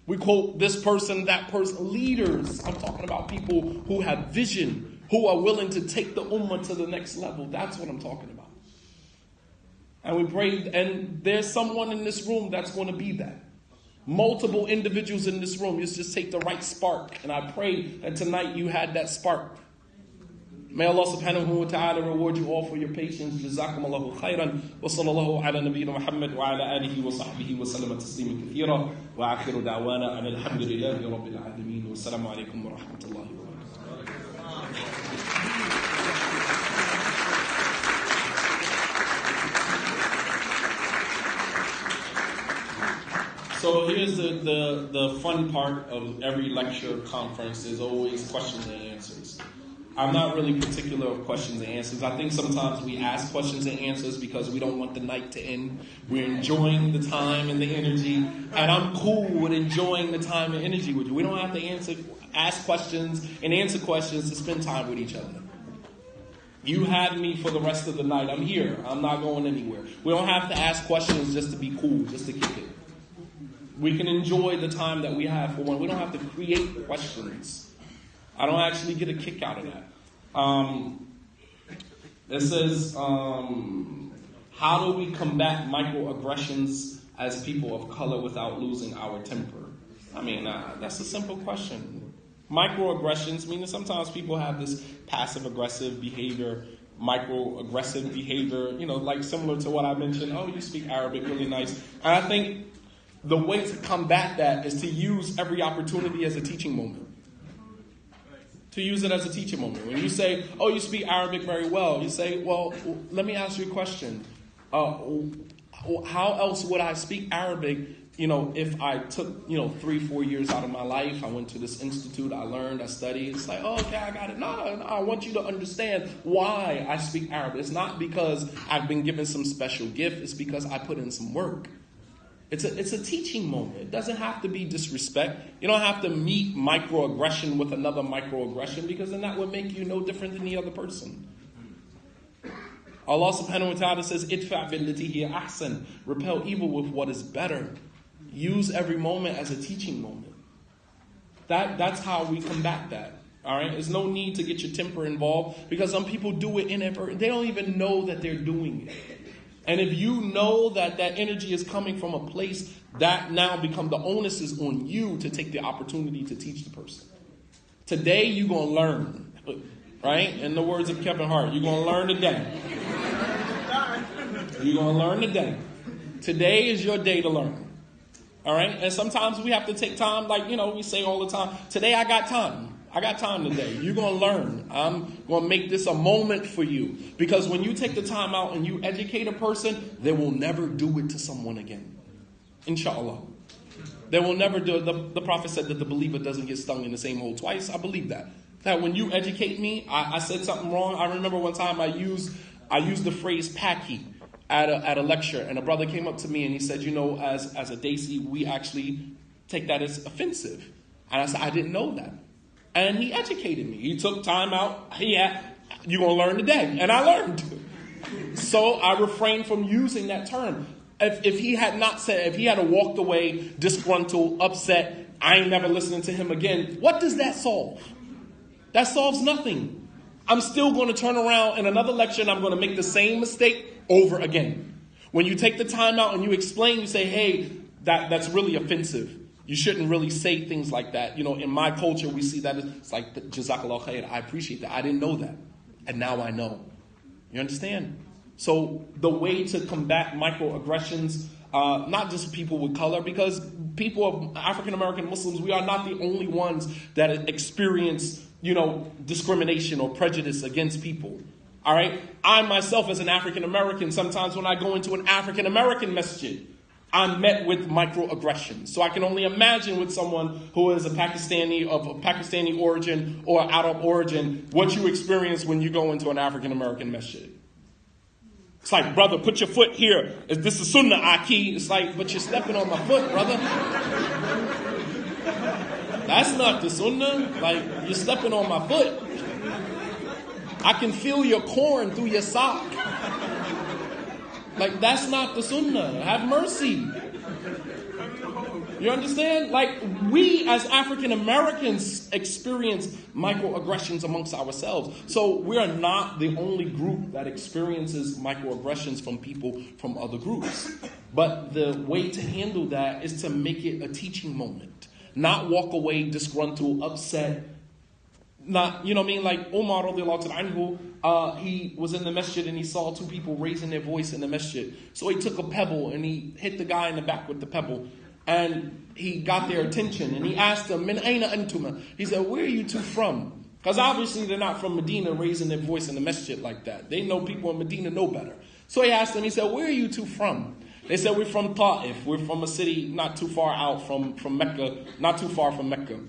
We quote this person, that person, leaders. I'm talking about people who have vision, who are willing to take the ummah to the next level. That's what I'm talking about. And we pray, and there's someone in this room that's going to be that. Multiple individuals in this room. You just take the right spark. And I pray that tonight you had that spark. May Allah subhanahu wa ta'ala reward you all for your patience. Jazakum Allahu khairan. Wa sallallahu ala nabiyyina Muhammad wa ala alihi wa sahbihi wa sallama taslima kathira. Wa akhiru da'wana an alhamdulillahi rabbil alameen. Wa assalamu alaikum wa rahmatullahi wa barakatuh. So here's the fun part of every lecture conference. There's always questions and answers. I'm not really particular of questions and answers. I think sometimes we ask questions and answers because we don't want the night to end. We're enjoying the time and the energy. And I'm cool with enjoying the time and energy with you. We don't have to ask questions and answer questions to spend time with each other. You have me for the rest of the night. I'm here. I'm not going anywhere. We don't have to ask questions just to be cool, just to kick it. We can enjoy the time that we have for one. We don't have to create questions. I don't actually get a kick out of that. It says, how do we combat microaggressions as people of color without losing our temper? I mean, that's a simple question. Microaggressions, meaning sometimes people have this passive-aggressive behavior, microaggressive behavior, like similar to what I mentioned. Oh, you speak Arabic really nice. And I think the way to combat that is to use every opportunity as a teaching moment. To use it as a teaching moment. When you say, oh, you speak Arabic very well, you say, well, let me ask you a question. How else would I speak Arabic, if I took, 3-4 years out of my life, I went to this institute, I learned, I studied. It's like, oh, okay, I got it. No, I want you to understand why I speak Arabic. It's not because I've been given some special gift. It's because I put in some work. It's a teaching moment. It doesn't have to be disrespect. You don't have to meet microaggression with another microaggression because then that would make you no different than the other person. Allah subhanahu wa ta'ala says, "Idfa' billati hiya ahsan." Repel evil with what is better. Use every moment as a teaching moment. That's how we combat that. All right? There's no need to get your temper involved because some people do it inadvertently. They don't even know that they're doing it. And if you know that energy is coming from a place, that now the onus is on you to take the opportunity to teach the person. Today, you're going to learn, right? In the words of Kevin Hart, you're going to learn today. You're going to learn today. Today is your day to learn. All right? And sometimes we have to take time, we say all the time, today I got time. I got time today. You're going to learn. I'm going to make this a moment for you. Because when you take the time out and you educate a person, they will never do it to someone again. Inshallah. They will never do it. The Prophet said that the believer doesn't get stung in the same hole twice. I believe that. That when you educate me, I said something wrong. I remember one time I used the phrase "packy" at a lecture. And a brother came up to me and he said, as a Desi, we actually take that as offensive. And I said, I didn't know that. And he educated me. He took time out. You're going to learn today. And I learned. So I refrained from using that term. If he had walked away, disgruntled, upset, I ain't never listening to him again, what does that solve? That solves nothing. I'm still going to turn around in another lecture and I'm going to make the same mistake over again. When you take the time out and you explain, you say, hey, that's really offensive. You shouldn't really say things like that. In my culture, we see that it's like, Jazakallah khair, I appreciate that. I didn't know that. And now I know. You understand? So the way to combat microaggressions, not just people with color, because people of African-American Muslims, we are not the only ones that experience, discrimination or prejudice against people. All right? I myself, as an African-American, sometimes when I go into an African-American masjid, I'm met with microaggressions. So I can only imagine with someone who is of Pakistani origin or Arab origin, what you experience when you go into an African-American masjid. It's like, brother, put your foot here. This is sunnah, Aki. It's like, but you're stepping on my foot, brother. That's not the sunnah. Like, you're stepping on my foot. I can feel your corn through your sock. Like, that's not the sunnah. Have mercy. You understand? Like, we as African Americans experience microaggressions amongst ourselves. So we are not the only group that experiences microaggressions from people from other groups. But the way to handle that is to make it a teaching moment. Not walk away disgruntled, upset. Not, you know what I mean? Like Umar radiallahu anhu, he was in the masjid and he saw two people raising their voice in the masjid. So he took a pebble and he hit the guy in the back with the pebble. And he got their attention and he asked them, Min aina antuma? He said, where are you two from? Because obviously they're not from Medina raising their voice in the masjid like that. They know people in Medina know better. So he asked them, he said, where are you two from? They said, we're from Ta'if. We're from a city not too far out from Mecca, not too far from Mecca.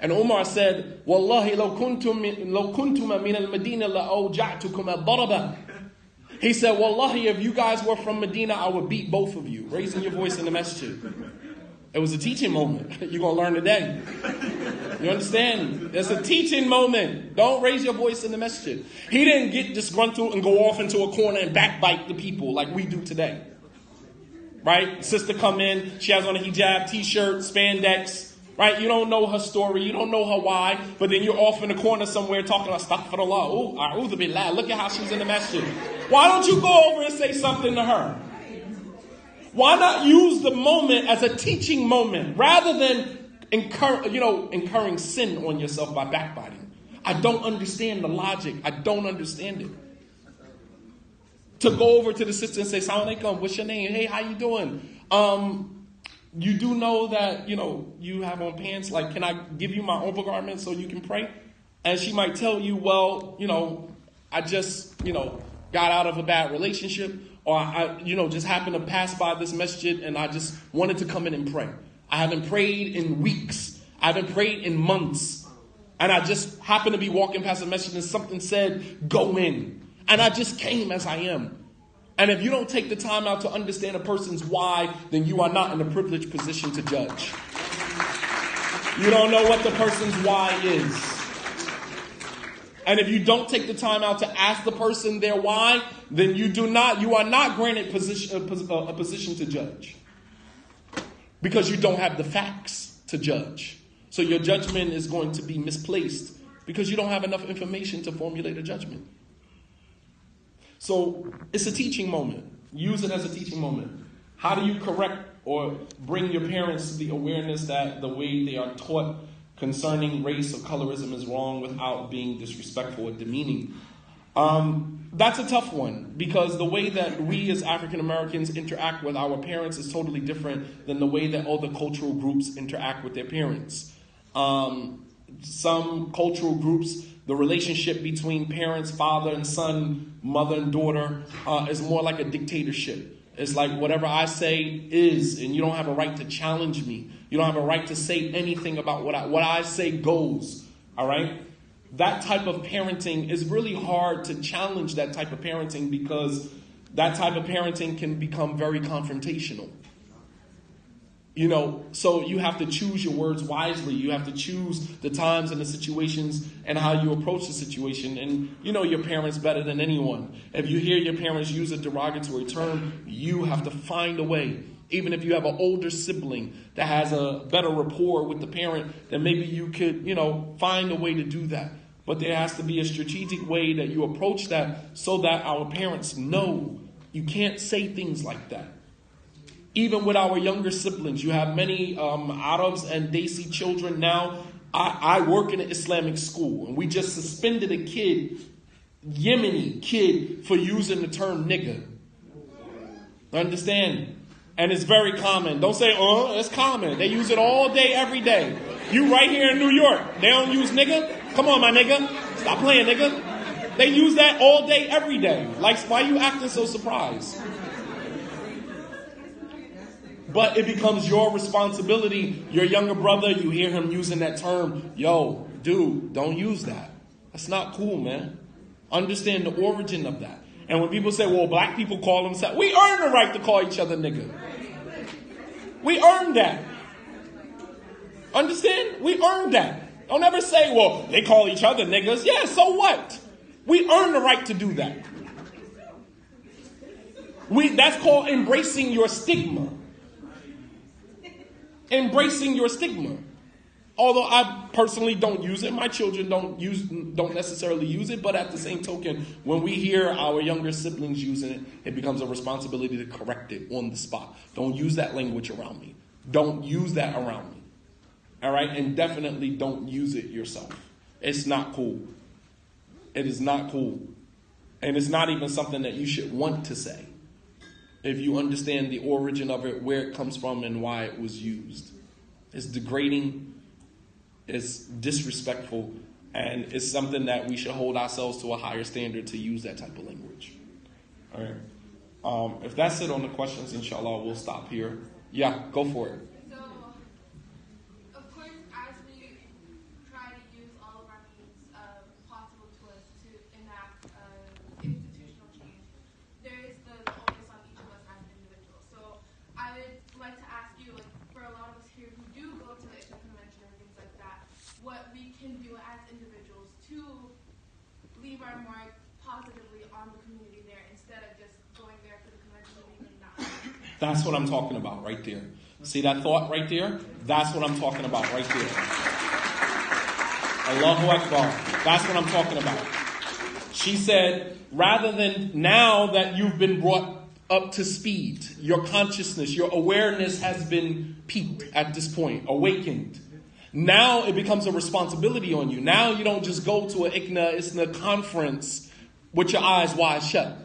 And Umar said, Wallahi law kuntuma min al-Madina la awja'tukum al-daraba. He said, Wallahi, if you guys were from Medina, I would beat both of you, raising your voice in the masjid. It was a teaching moment. You're going to learn today. You understand? It's a teaching moment. Don't raise your voice in the masjid. He didn't get disgruntled and go off into a corner and backbite the people like we do today. Right? Sister come in, she has on a hijab, t-shirt, spandex. Right? You don't know her story. You don't know her why. But then you're off in the corner somewhere talking about astaghfirullah. Oh, a'udhu billah. Look at how she's in the masjid. Why don't you go over and say something to her? Why not use the moment as a teaching moment rather than incurring sin on yourself by backbiting? I don't understand the logic. I don't understand it. To go over to the sister and say, Assalamu alaikum, what's your name? Hey, how you doing? You do know that, you have on pants. Like, can I give you my overgarment so you can pray? And she might tell you, well, I just, got out of a bad relationship. Or I just happened to pass by this masjid and I just wanted to come in and pray. I haven't prayed in weeks. I haven't prayed in months. And I just happened to be walking past the masjid and something said, go in. And I just came as I am. And if you don't take the time out to understand a person's why, then you are not in a privileged position to judge. You don't know what the person's why is. And if you don't take the time out to ask the person their why, then you are not granted a position to judge. Because you don't have the facts to judge. So your judgment is going to be misplaced because you don't have enough information to formulate a judgment. So it's a teaching moment. Use it as a teaching moment. How do you correct or bring your parents to the awareness that the way they are taught concerning race or colorism is wrong without being disrespectful or demeaning? That's a tough one because the way that we as African Americans interact with our parents is totally different than the way that other cultural groups interact with their parents. Some cultural groups, the relationship between parents, father and son, mother and daughter, is more like a dictatorship. It's like whatever I say is, and you don't have a right to challenge me. You don't have a right to say anything about what I say goes. All right? That type of parenting is really hard to challenge that type of parenting because that type of parenting can become very confrontational. So you have to choose your words wisely. You have to choose the times and the situations and how you approach the situation. And you know your parents better than anyone. If you hear your parents use a derogatory term, you have to find a way. Even if you have an older sibling that has a better rapport with the parent, then maybe you could, find a way to do that. But there has to be a strategic way that you approach that so that our parents know you can't say things like that. Even with our younger siblings, you have many Arabs and Desi children now. I work in an Islamic school, and we just suspended a Yemeni kid, for using the term nigger. Understand? And it's very common. Don't say, it's common. They use it all day, every day. You right here in New York, they don't use nigger? Come on, my nigga. Stop playing, nigga. They use that all day, every day. Like, why you acting so surprised? But it becomes your responsibility. Your younger brother, you hear him using that term. Yo, dude, don't use that. That's not cool, man. Understand the origin of that. And when people say, well, black people call themselves, we earn the right to call each other nigga. We earned that. Understand? We earned that. Don't ever say, well, they call each other niggas. Yeah, so what? We earn the right to do that. That's called embracing your stigma. Embracing your stigma. Although I personally don't use it, my children don't necessarily use it, but at the same token, when we hear our younger siblings using it, it becomes a responsibility to correct it on the spot. Don't use that language around me. Don't use that around me. All right? And definitely don't use it yourself. It's not cool. It is not cool. And it's not even something that you should want to say if you understand the origin of it, where it comes from, and why it was used. It's degrading. It's disrespectful, and it's something that we should hold ourselves to a higher standard to use that type of language. All right. If that's it on the questions, inshallah, we'll stop here. Yeah, go for it. So, of course, as we try to use all of our means possible to us to enact institutional change, there is the onus on each of us as individuals. So, I would like to ask you, like, for a lot of us here who do go to the ICNA convention and things like that, what we can do as individuals to leave our mark positively on the community there instead of just going there for the convention and leaving not. That's what I'm talking about right there. See that thought right there? That's what I'm talking about right there. Allahu Akbar. That's what I'm talking about. She said, rather than now that you've been brought up to speed, your consciousness, your awareness has been peaked at this point, awakened. Now it becomes a responsibility on you. Now you don't just go to an ICNA conference with your eyes wide shut.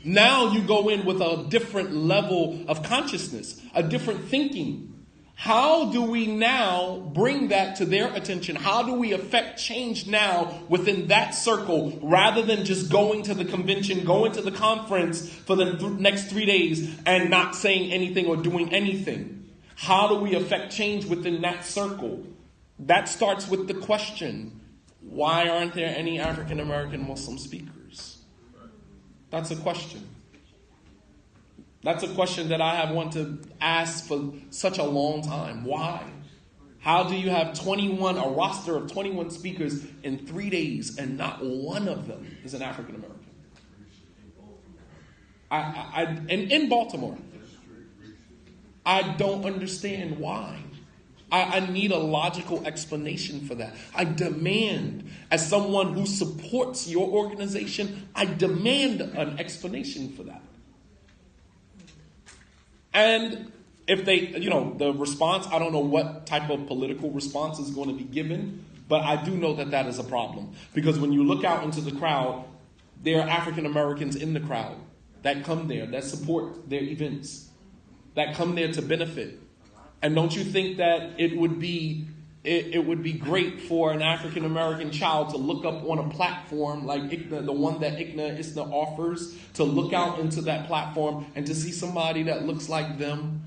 Now you go in with a different level of consciousness, a different thinking. How do we now bring that to their attention? How do we affect change now within that circle rather than just going to the convention, going to the conference for the next 3 days and not saying anything or doing anything? How do we affect change within that circle? That starts with the question, why aren't there any African American Muslim speakers? That's a question. That's a question that I have wanted to ask for such a long time. Why? How do you have a roster of 21 speakers in 3 days and not one of them is an African American? In Baltimore. I don't understand why. I need a logical explanation for that. I demand, as someone who supports your organization, I demand an explanation for that. And if they, the response, I don't know what type of political response is going to be given, but I do know that that is a problem. Because when you look out into the crowd, there are African Americans in the crowd that come there, that support their events, that come there to benefit. And don't you think that it would be great for an African American child to look up on a platform like ICNA, the one that ISNA offers, to look out into that platform and to see somebody that looks like them,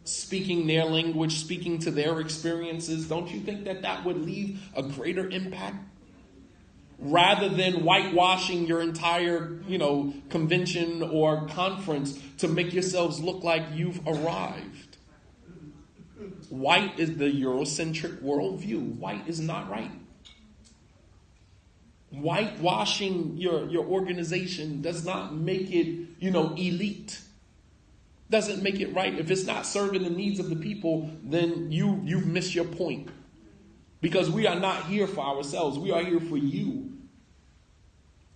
speaking their language, speaking to their experiences? Don't you think that that would leave a greater impact? Rather than whitewashing your entire, convention or conference to make yourselves look like you've arrived. White is the Eurocentric worldview. White is not right. Whitewashing your organization does not make it, elite. Doesn't make it right. If it's not serving the needs of the people, then you've missed your point. Because we are not here for ourselves. We are here for you.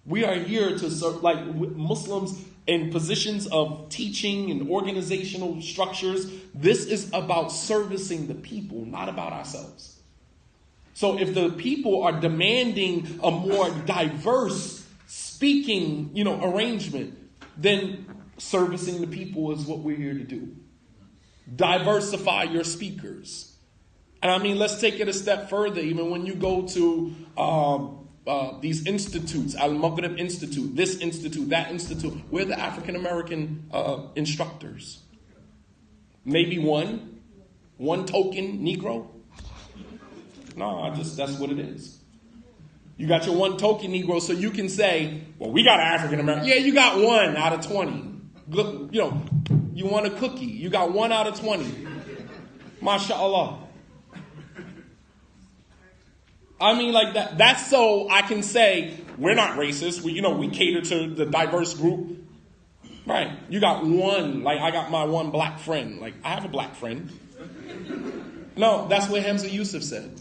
We are here to serve, like Muslims in positions of teaching and organizational structures. This is about servicing the people, not about ourselves. So if the people are demanding a more diverse speaking, arrangement, then servicing the people is what we're here to do. Diversify your speakers. And let's take it a step further. Even when you go to these institutes, Al-Maghrib Institute, this institute, that institute, we're the African American instructors. Maybe one token Negro. No, that's what it is. You got your one token Negro, so you can say, well, we got an African American. Yeah, you got 1 out of 20. Good, you want a cookie. You got 1 out of 20. MashaAllah. Like that. That's so I can say we're not racist. We cater to the diverse group. Right. You got 1, like I got my 1 black friend. Like I have a black friend. No, that's what Hamza Yusuf said.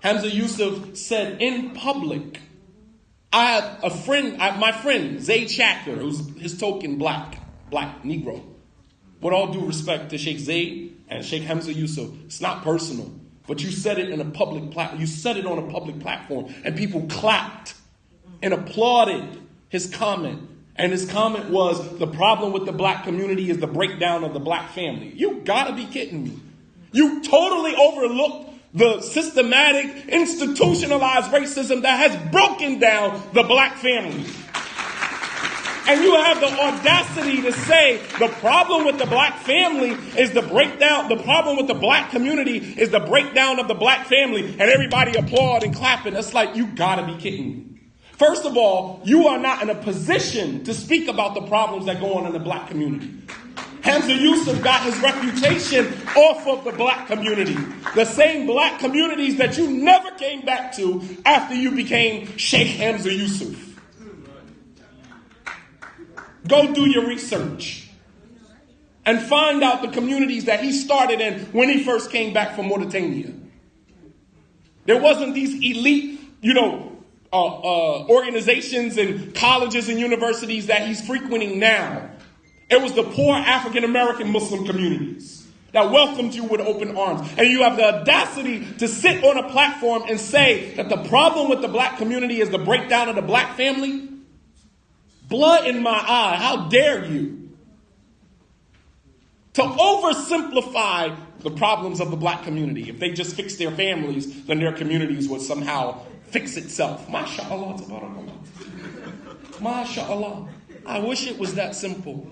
Hamza Yusuf said in public, I have a friend, my friend, Zayd Shacker, who's his token black Negro. With all due respect to Sheikh Zayd and Sheikh Hamza Yusuf, it's not personal. But you said it in a public you said it on a public platform, and people clapped and applauded his comment. And his comment was, the problem with the black community is the breakdown of the black family. You gotta be kidding me. You totally overlooked the systematic, institutionalized racism that has broken down the black family. And you have the audacity to say the problem with the black family is the breakdown, the problem with the black community is the breakdown of the black family, and everybody applaud and clapping. It's like, you gotta be kidding me. First of all, you are not in a position to speak about the problems that go on in the black community. Hamza Yusuf got his reputation off of the black community. The same black communities that you never came back to after you became Sheikh Hamza Yusuf. Go do your research and find out the communities that he started in when he first came back from Mauritania. There wasn't these elite, organizations and colleges and universities that he's frequenting now. It was the poor African American Muslim communities that welcomed you with open arms. And you have the audacity to sit on a platform and say that the problem with the black community is the breakdown of the black family? Blood in my eye, how dare you? To oversimplify the problems of the black community. If they just fix their families, then their communities would somehow fix itself. MashaAllah, tabarakallah. MashaAllah. I wish it was that simple.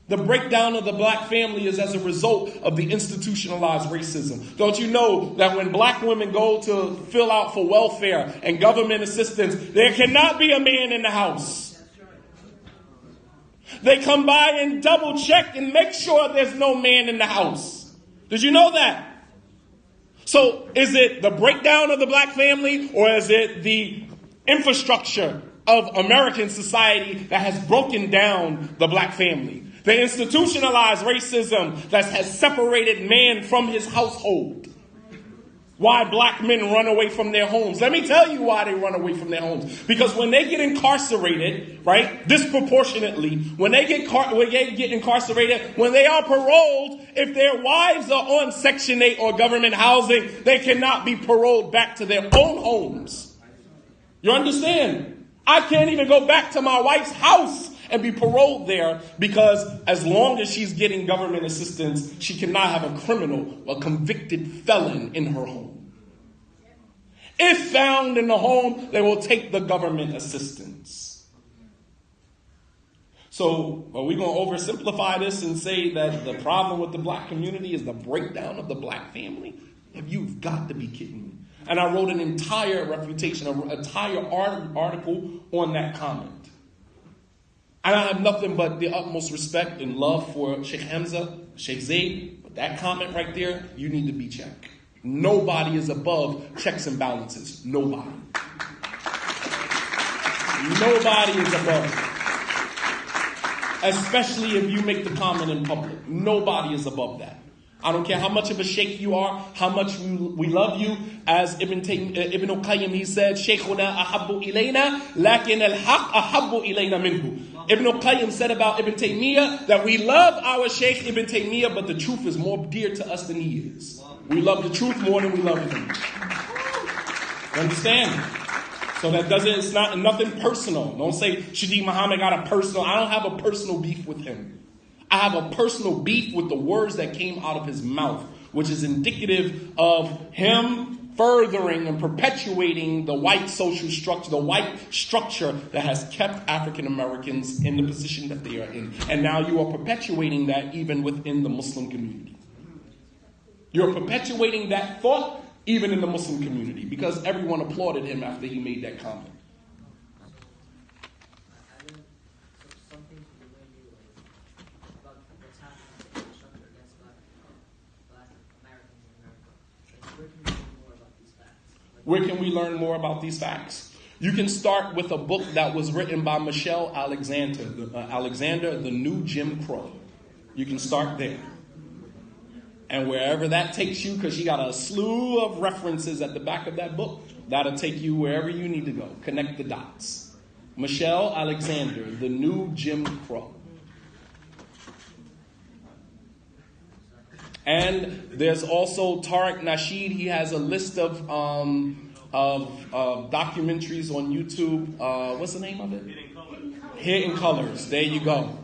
The breakdown of the black family is as a result of the institutionalized racism. Don't you know that when black women go to fill out for welfare and government assistance, there cannot be a man in the house? They come by and double check and make sure there's no man in the house. Did you know that? So is it the breakdown of the black family, or is it the infrastructure of American society that has broken down the black family? The institutionalized racism that has separated man from his household. Why black men run away from their homes. Let me tell you why they run away from their homes. Because when they get incarcerated, right, disproportionately, when they get incarcerated, when they are paroled, if their wives are on Section 8 or government housing, they cannot be paroled back to their own homes. You understand? I can't even go back to my wife's house and be paroled there, because as long as she's getting government assistance, she cannot have a criminal, a convicted felon in her home. If found in the home, they will take the government assistance. So are we going to oversimplify this and say that the problem with the black community is the breakdown of the black family? You've got to be kidding me. And I wrote an entire refutation, an entire article on that comment. And I have nothing but the utmost respect and love for Sheikh Hamza, Sheikh Zayd. But that comment right there, you need to be checked. Nobody is above checks and balances. Nobody. Nobody is above. Especially if you make the comment in public. Nobody is above that. I don't care how much of a sheikh you are, how much we love you. As Ibn al-Qayyim, he said, Shaykhuna ahabbu ilayna, lakin al-haq ahabbu ilayna minhu. Ibn al-Qayyim said about Ibn Taymiyyah that we love our Shaykh Ibn Taymiyyah, but the truth is more dear to us than he is. We love the truth more than we love him. You understand? So it's not nothing personal. Don't say Shadi Muhammad got a personal. I don't have a personal beef with him. I have a personal beef with the words that came out of his mouth, which is indicative of him furthering and perpetuating the white social structure, the white structure that has kept African Americans in the position that they are in. And now you are perpetuating that even within the Muslim community. You're perpetuating that thought even in the Muslim community, because everyone applauded him after he made that comment. Where can we learn more about these facts? You can start with a book that was written by Michelle Alexander, The New Jim Crow. You can start there. And wherever that takes you, because she got a slew of references at the back of that book, that'll take you wherever you need to go. Connect the dots. Michelle Alexander, The New Jim Crow. And there's also Tariq Nasheed. He has a list of documentaries on YouTube. What's the name of it? Hidden Colors. There you go.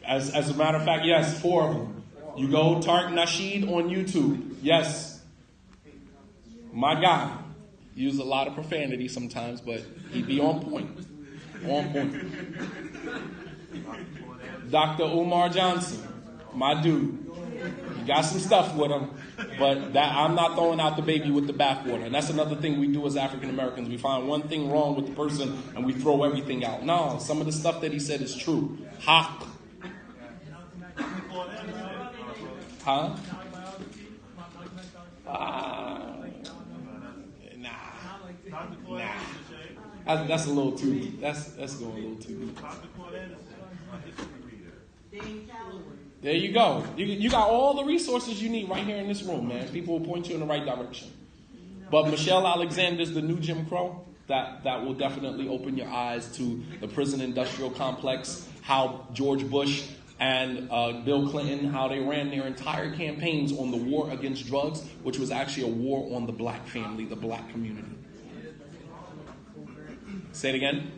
As a matter of fact, yes, 4 of them. You go Tariq Nasheed on YouTube. Yes. My guy. Use a lot of profanity sometimes, but he be on point. On point. Dr. Umar Johnson. My dude. You got some stuff with him, but that I'm not throwing out the baby with the bathwater. And that's another thing we do as African Americans. We find one thing wrong with the person and we throw everything out. No, some of the stuff that he said is true. Haq. Huh? Nah. That's a little too. That's going a little too deep. There you go. You got all the resources you need right here in this room, man. People will point you in the right direction. But Michelle Alexander's The New Jim Crow, that will definitely open your eyes to the prison industrial complex, how George Bush and Bill Clinton, how they ran their entire campaigns on the war against drugs, which was actually a war on the black family, the black community. Say it again.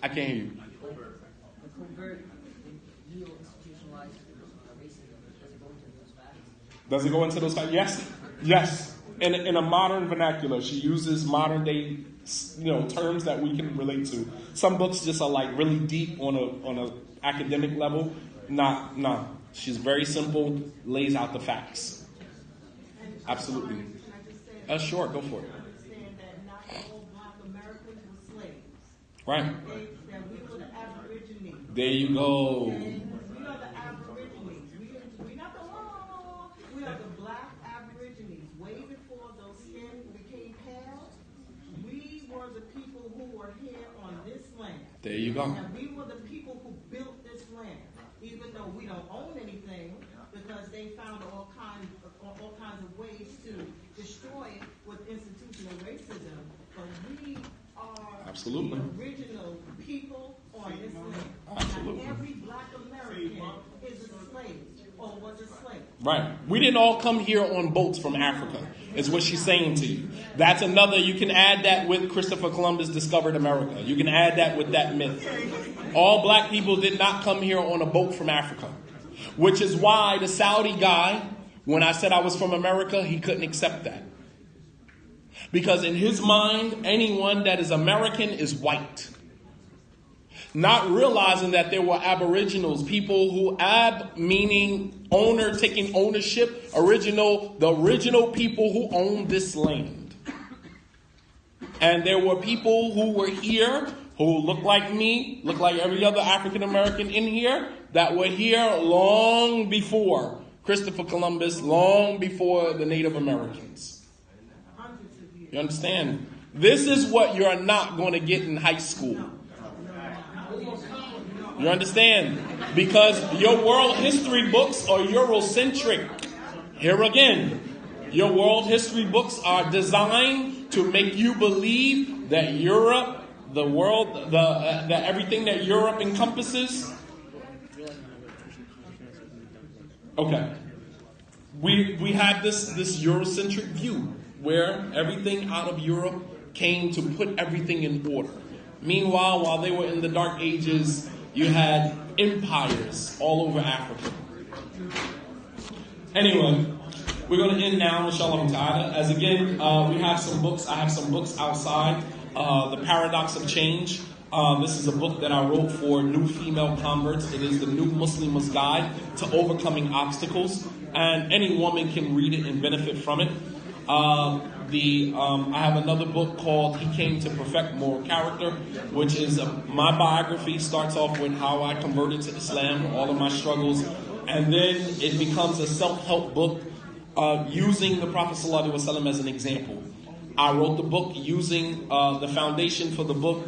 I can't hear you. Does it go into those facts? Yes. Yes. In a modern vernacular, she uses modern day, terms that we can relate to. Some books just are like really deep on a academic level. Nah. She's very simple, lays out the facts. Absolutely. Sure, go for it. Understand that not all black Americans were slaves. Right. That we were the Aborigines. There you go. And we are the Aborigines. We not the law. We are the black Aborigines. Way before those skin became pale, we were the people who were here on this land. There you go. And we were the people who built this land, even though we don't own anything, because they found all kinds of ways to destroy it with institutional racism. But we are Absolutely. the original people on this land. Absolutely. Now, every black American is a slave or was a slave. Right. We didn't all come here on boats from Africa, is what she's saying to you. That's another, you can add that with Christopher Columbus discovered America. You can add that with that myth. All black people did not come here on a boat from Africa, which is why the Saudi guy, when I said I was from America, he couldn't accept that. Because in his mind, anyone that is American is white. Not realizing that there were aboriginals, people who meaning owner, taking ownership, the original people who owned this land. And there were people who were here, who look like me, look like every other African American in here, that were here long before Christopher Columbus, long before the Native Americans. You understand? This is what you're not going to get in high school. You understand? Because your world history books are Eurocentric. Here again, your world history books are designed to make you believe that Europe, the world, that everything that Europe encompasses. Okay. We have this Eurocentric view where everything out of Europe came to put everything in order. Meanwhile, while they were in the Dark Ages, you had empires all over Africa. Anyway, we're going to end now, inshallah ta'ala. As again, we have some books. I have some books outside. The Paradox of Change. This is a book that I wrote for new female converts. It is the New Muslim's Guide to Overcoming Obstacles. And any woman can read it and benefit from it. I have another book called He Came to Perfect Moral Character, which is my biography. Starts off with how I converted to Islam, all of my struggles, and then it becomes a self-help book using the Prophet ﷺ as an example. I wrote the book using the foundation for the book,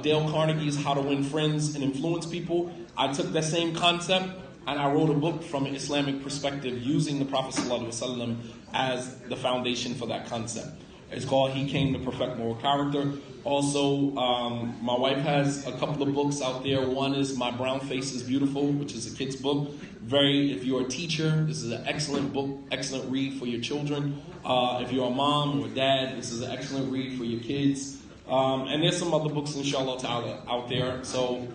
Dale Carnegie's How to Win Friends and Influence People. I took that same concept and I wrote a book from an Islamic perspective using the Prophet ﷺ as the foundation for that concept. It's called He Came to Perfect Moral Character. Also, my wife has a couple of books out there. One is My Brown Face is Beautiful, which is a kid's book. If you're a teacher, this is an excellent book, excellent read for your children. If you're a mom or a dad, this is an excellent read for your kids. And there's some other books, inshallah ta'ala, out there. So,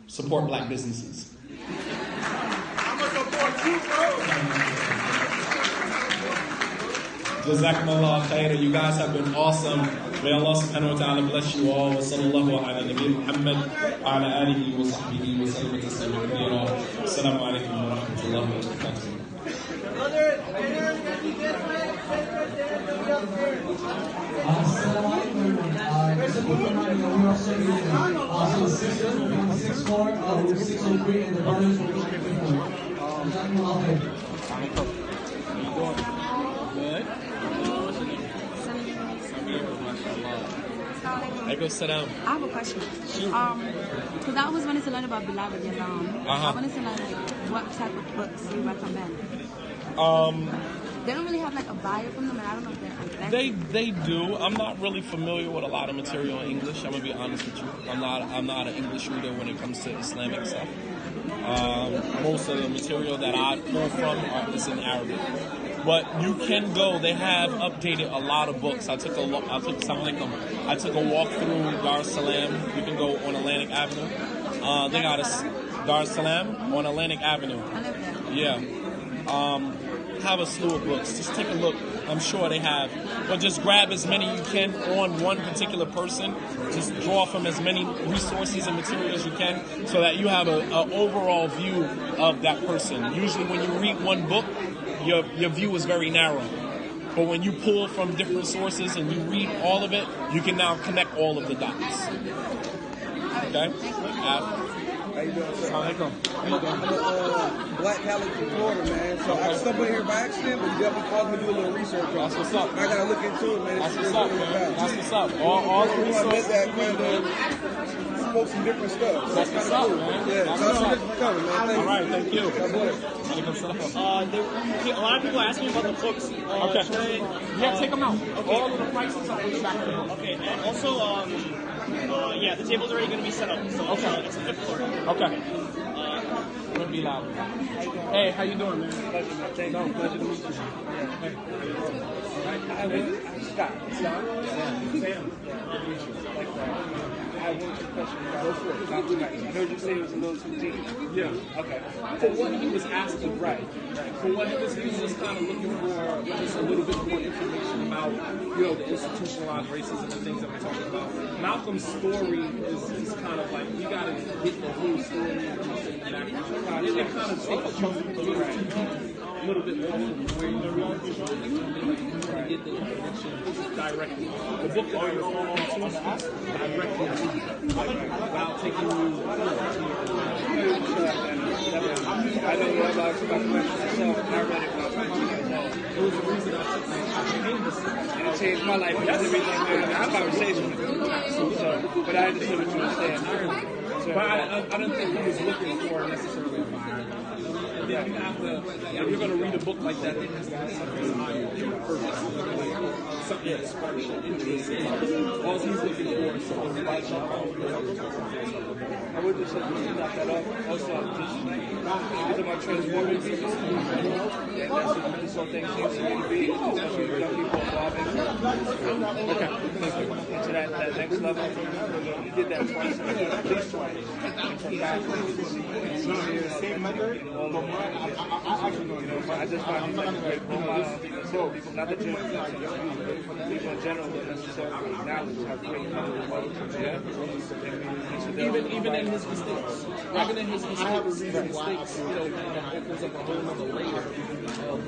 support black businesses. I'm going to support you, bro. Jazakumullah khairan. You guys have been awesome. May Allah subhanahu wa ta'ala bless you all. Wa sallallahu ala nabi Muhammad wa ala alihi wa sahbihi wa sallam taslima kathira. Assalamu alaikum wa rahmatullahi wa barakatuh. Just a quick reminder that we are segregated. Also, sisters will be on the 6th floor, room 603, and the brothers will be on the 5th floor. Jazakumullah khairan. Good. I have a question. Because I always wanted to learn about Bilal radiallahu anhu. I wanted to learn what type of books you recommend. They don't really have like a bio from them, and I don't know if they're like They do. I'm not really familiar with a lot of material in English. I'm gonna be honest with you. I'm not an English reader when it comes to Islamic stuff. Most of the material that I pull from is in Arabic. But you can go. They have updated a lot of books. I took a walk through Dar es Salaam. You can go on Atlantic Avenue. They got a Dar es Salaam on Atlantic Avenue. I live there. Yeah. Have a slew of books. Just take a look. I'm sure they have. But just grab as many you can on one particular person. Just draw from as many resources and material as you can so that you have an overall view of that person. Usually when you read one book, your view is very narrow. But when you pull from different sources and you read all of it, you can now connect all of the dots. Okay? How you doing, sir? I'm a black college in Florida, man. So I stumbled here by accident, but you definitely caused me to do a little research on it. That's what's up. I gotta look into it, man. That's what's up, man. That's what's up. All the Everyone met resources. that kind of spoke some different stuff. So That's that's what's kind up, of cool. man. Yeah, That's so what's that's up. for coming, man. Thank All you. right, thank you. God bless. A lot of people ask me about the books. Okay. Yeah, take them out. Okay. All of the prices are on the back of the book. Okay, and also, yeah, the table's already going to be set up. So Okay. it's a 5th floor. Okay. Gonna be loud. Hey, how you doing, man? Pleasure to meet you. Scott. Sam. I have one quick question. Go for it. I heard you say it was a little too deep. Yeah. Okay. For what he was asking, right. For what he was just kind of looking for just a little bit more information about, the institutionalized racism and things that we're talking about. Malcolm's story is kind of like, you got to get the whole story and the background. It kind of takes you a little bit more from where you want to get the information directly. The book that I'm referring to directly without taking you I know you're about to myself, and I read it when I was 19 years old. it was the reason I came to see it. And it changed my life. That's everything. I had a conversation with him. So, but I understood what you were saying. So, But I didn't think he was looking for necessarily a buyer. And then you have to, if you're going to read a book like that, it has to be something higher, your purpose, something that sparks your interest. All he's looking for is something to light up. I would just like to knock that off. Also, I'm just because of my transforming people. And that's what this whole thing seems to me to be. Especially with young people evolving into that next level. You did that twice, at least twice. And from back same method. I just find you like a great role model. People, not that you're people in general don't necessarily acknowledge how great you are. Even in his mistakes. Even in his mistakes, that opens up a whole other layer of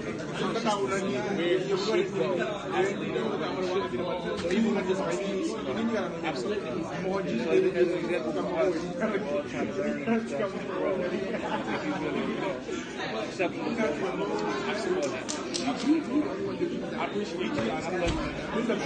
where you should go as a leader, where you should go. So even with his mistakes, absolutely, he's more just As an example, I'm always trying to learn and stuff and grow. I think he's really exceptional. absolutely. I appreciate you guys. Let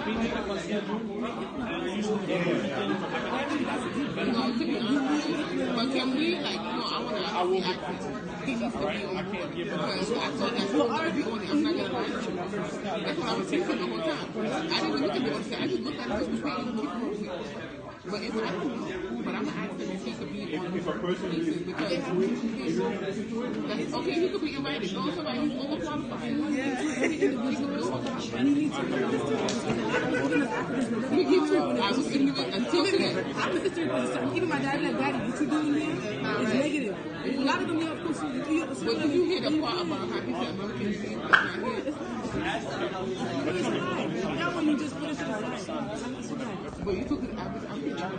me make up my schedule. But can we, like, I want to be active. He needs to be on board. Because I told that whole time to be on it. I'm not going to lie to you. That's what I was thinking the whole time. I didn't look at the website. I just looked at this was reading the people. But if I don't know, but I'm going to ask him if he could be on the places because okay, he could be invited. Go somebody who's overqualified. Yeah. He could be overqualified. And he needs to be I was thinking of it until today. I'm the sister. Even my dad, like, Daddy, what you doing here? It's negative. A lot of them have questions. But did you hear the part about how he said American Jews not here? That one you just put it to the side. But you took it out. I'm pretty sure.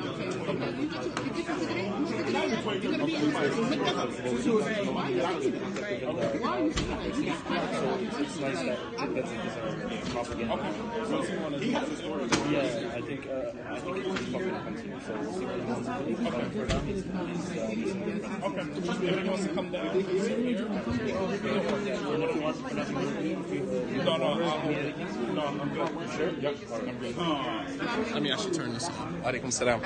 Okay, you took it today. You're going to be in the why are you saying that? Why are you saying that? You just It's nice that that's propaganda. He has his story. Yeah, I think it was fucking continue. So we'll see what he wants to do. Okay. If he wants to come down, he can sit here. No, I'm good. Sure? Yep. I'm good. Let me actually turn this on. Alaikum salam.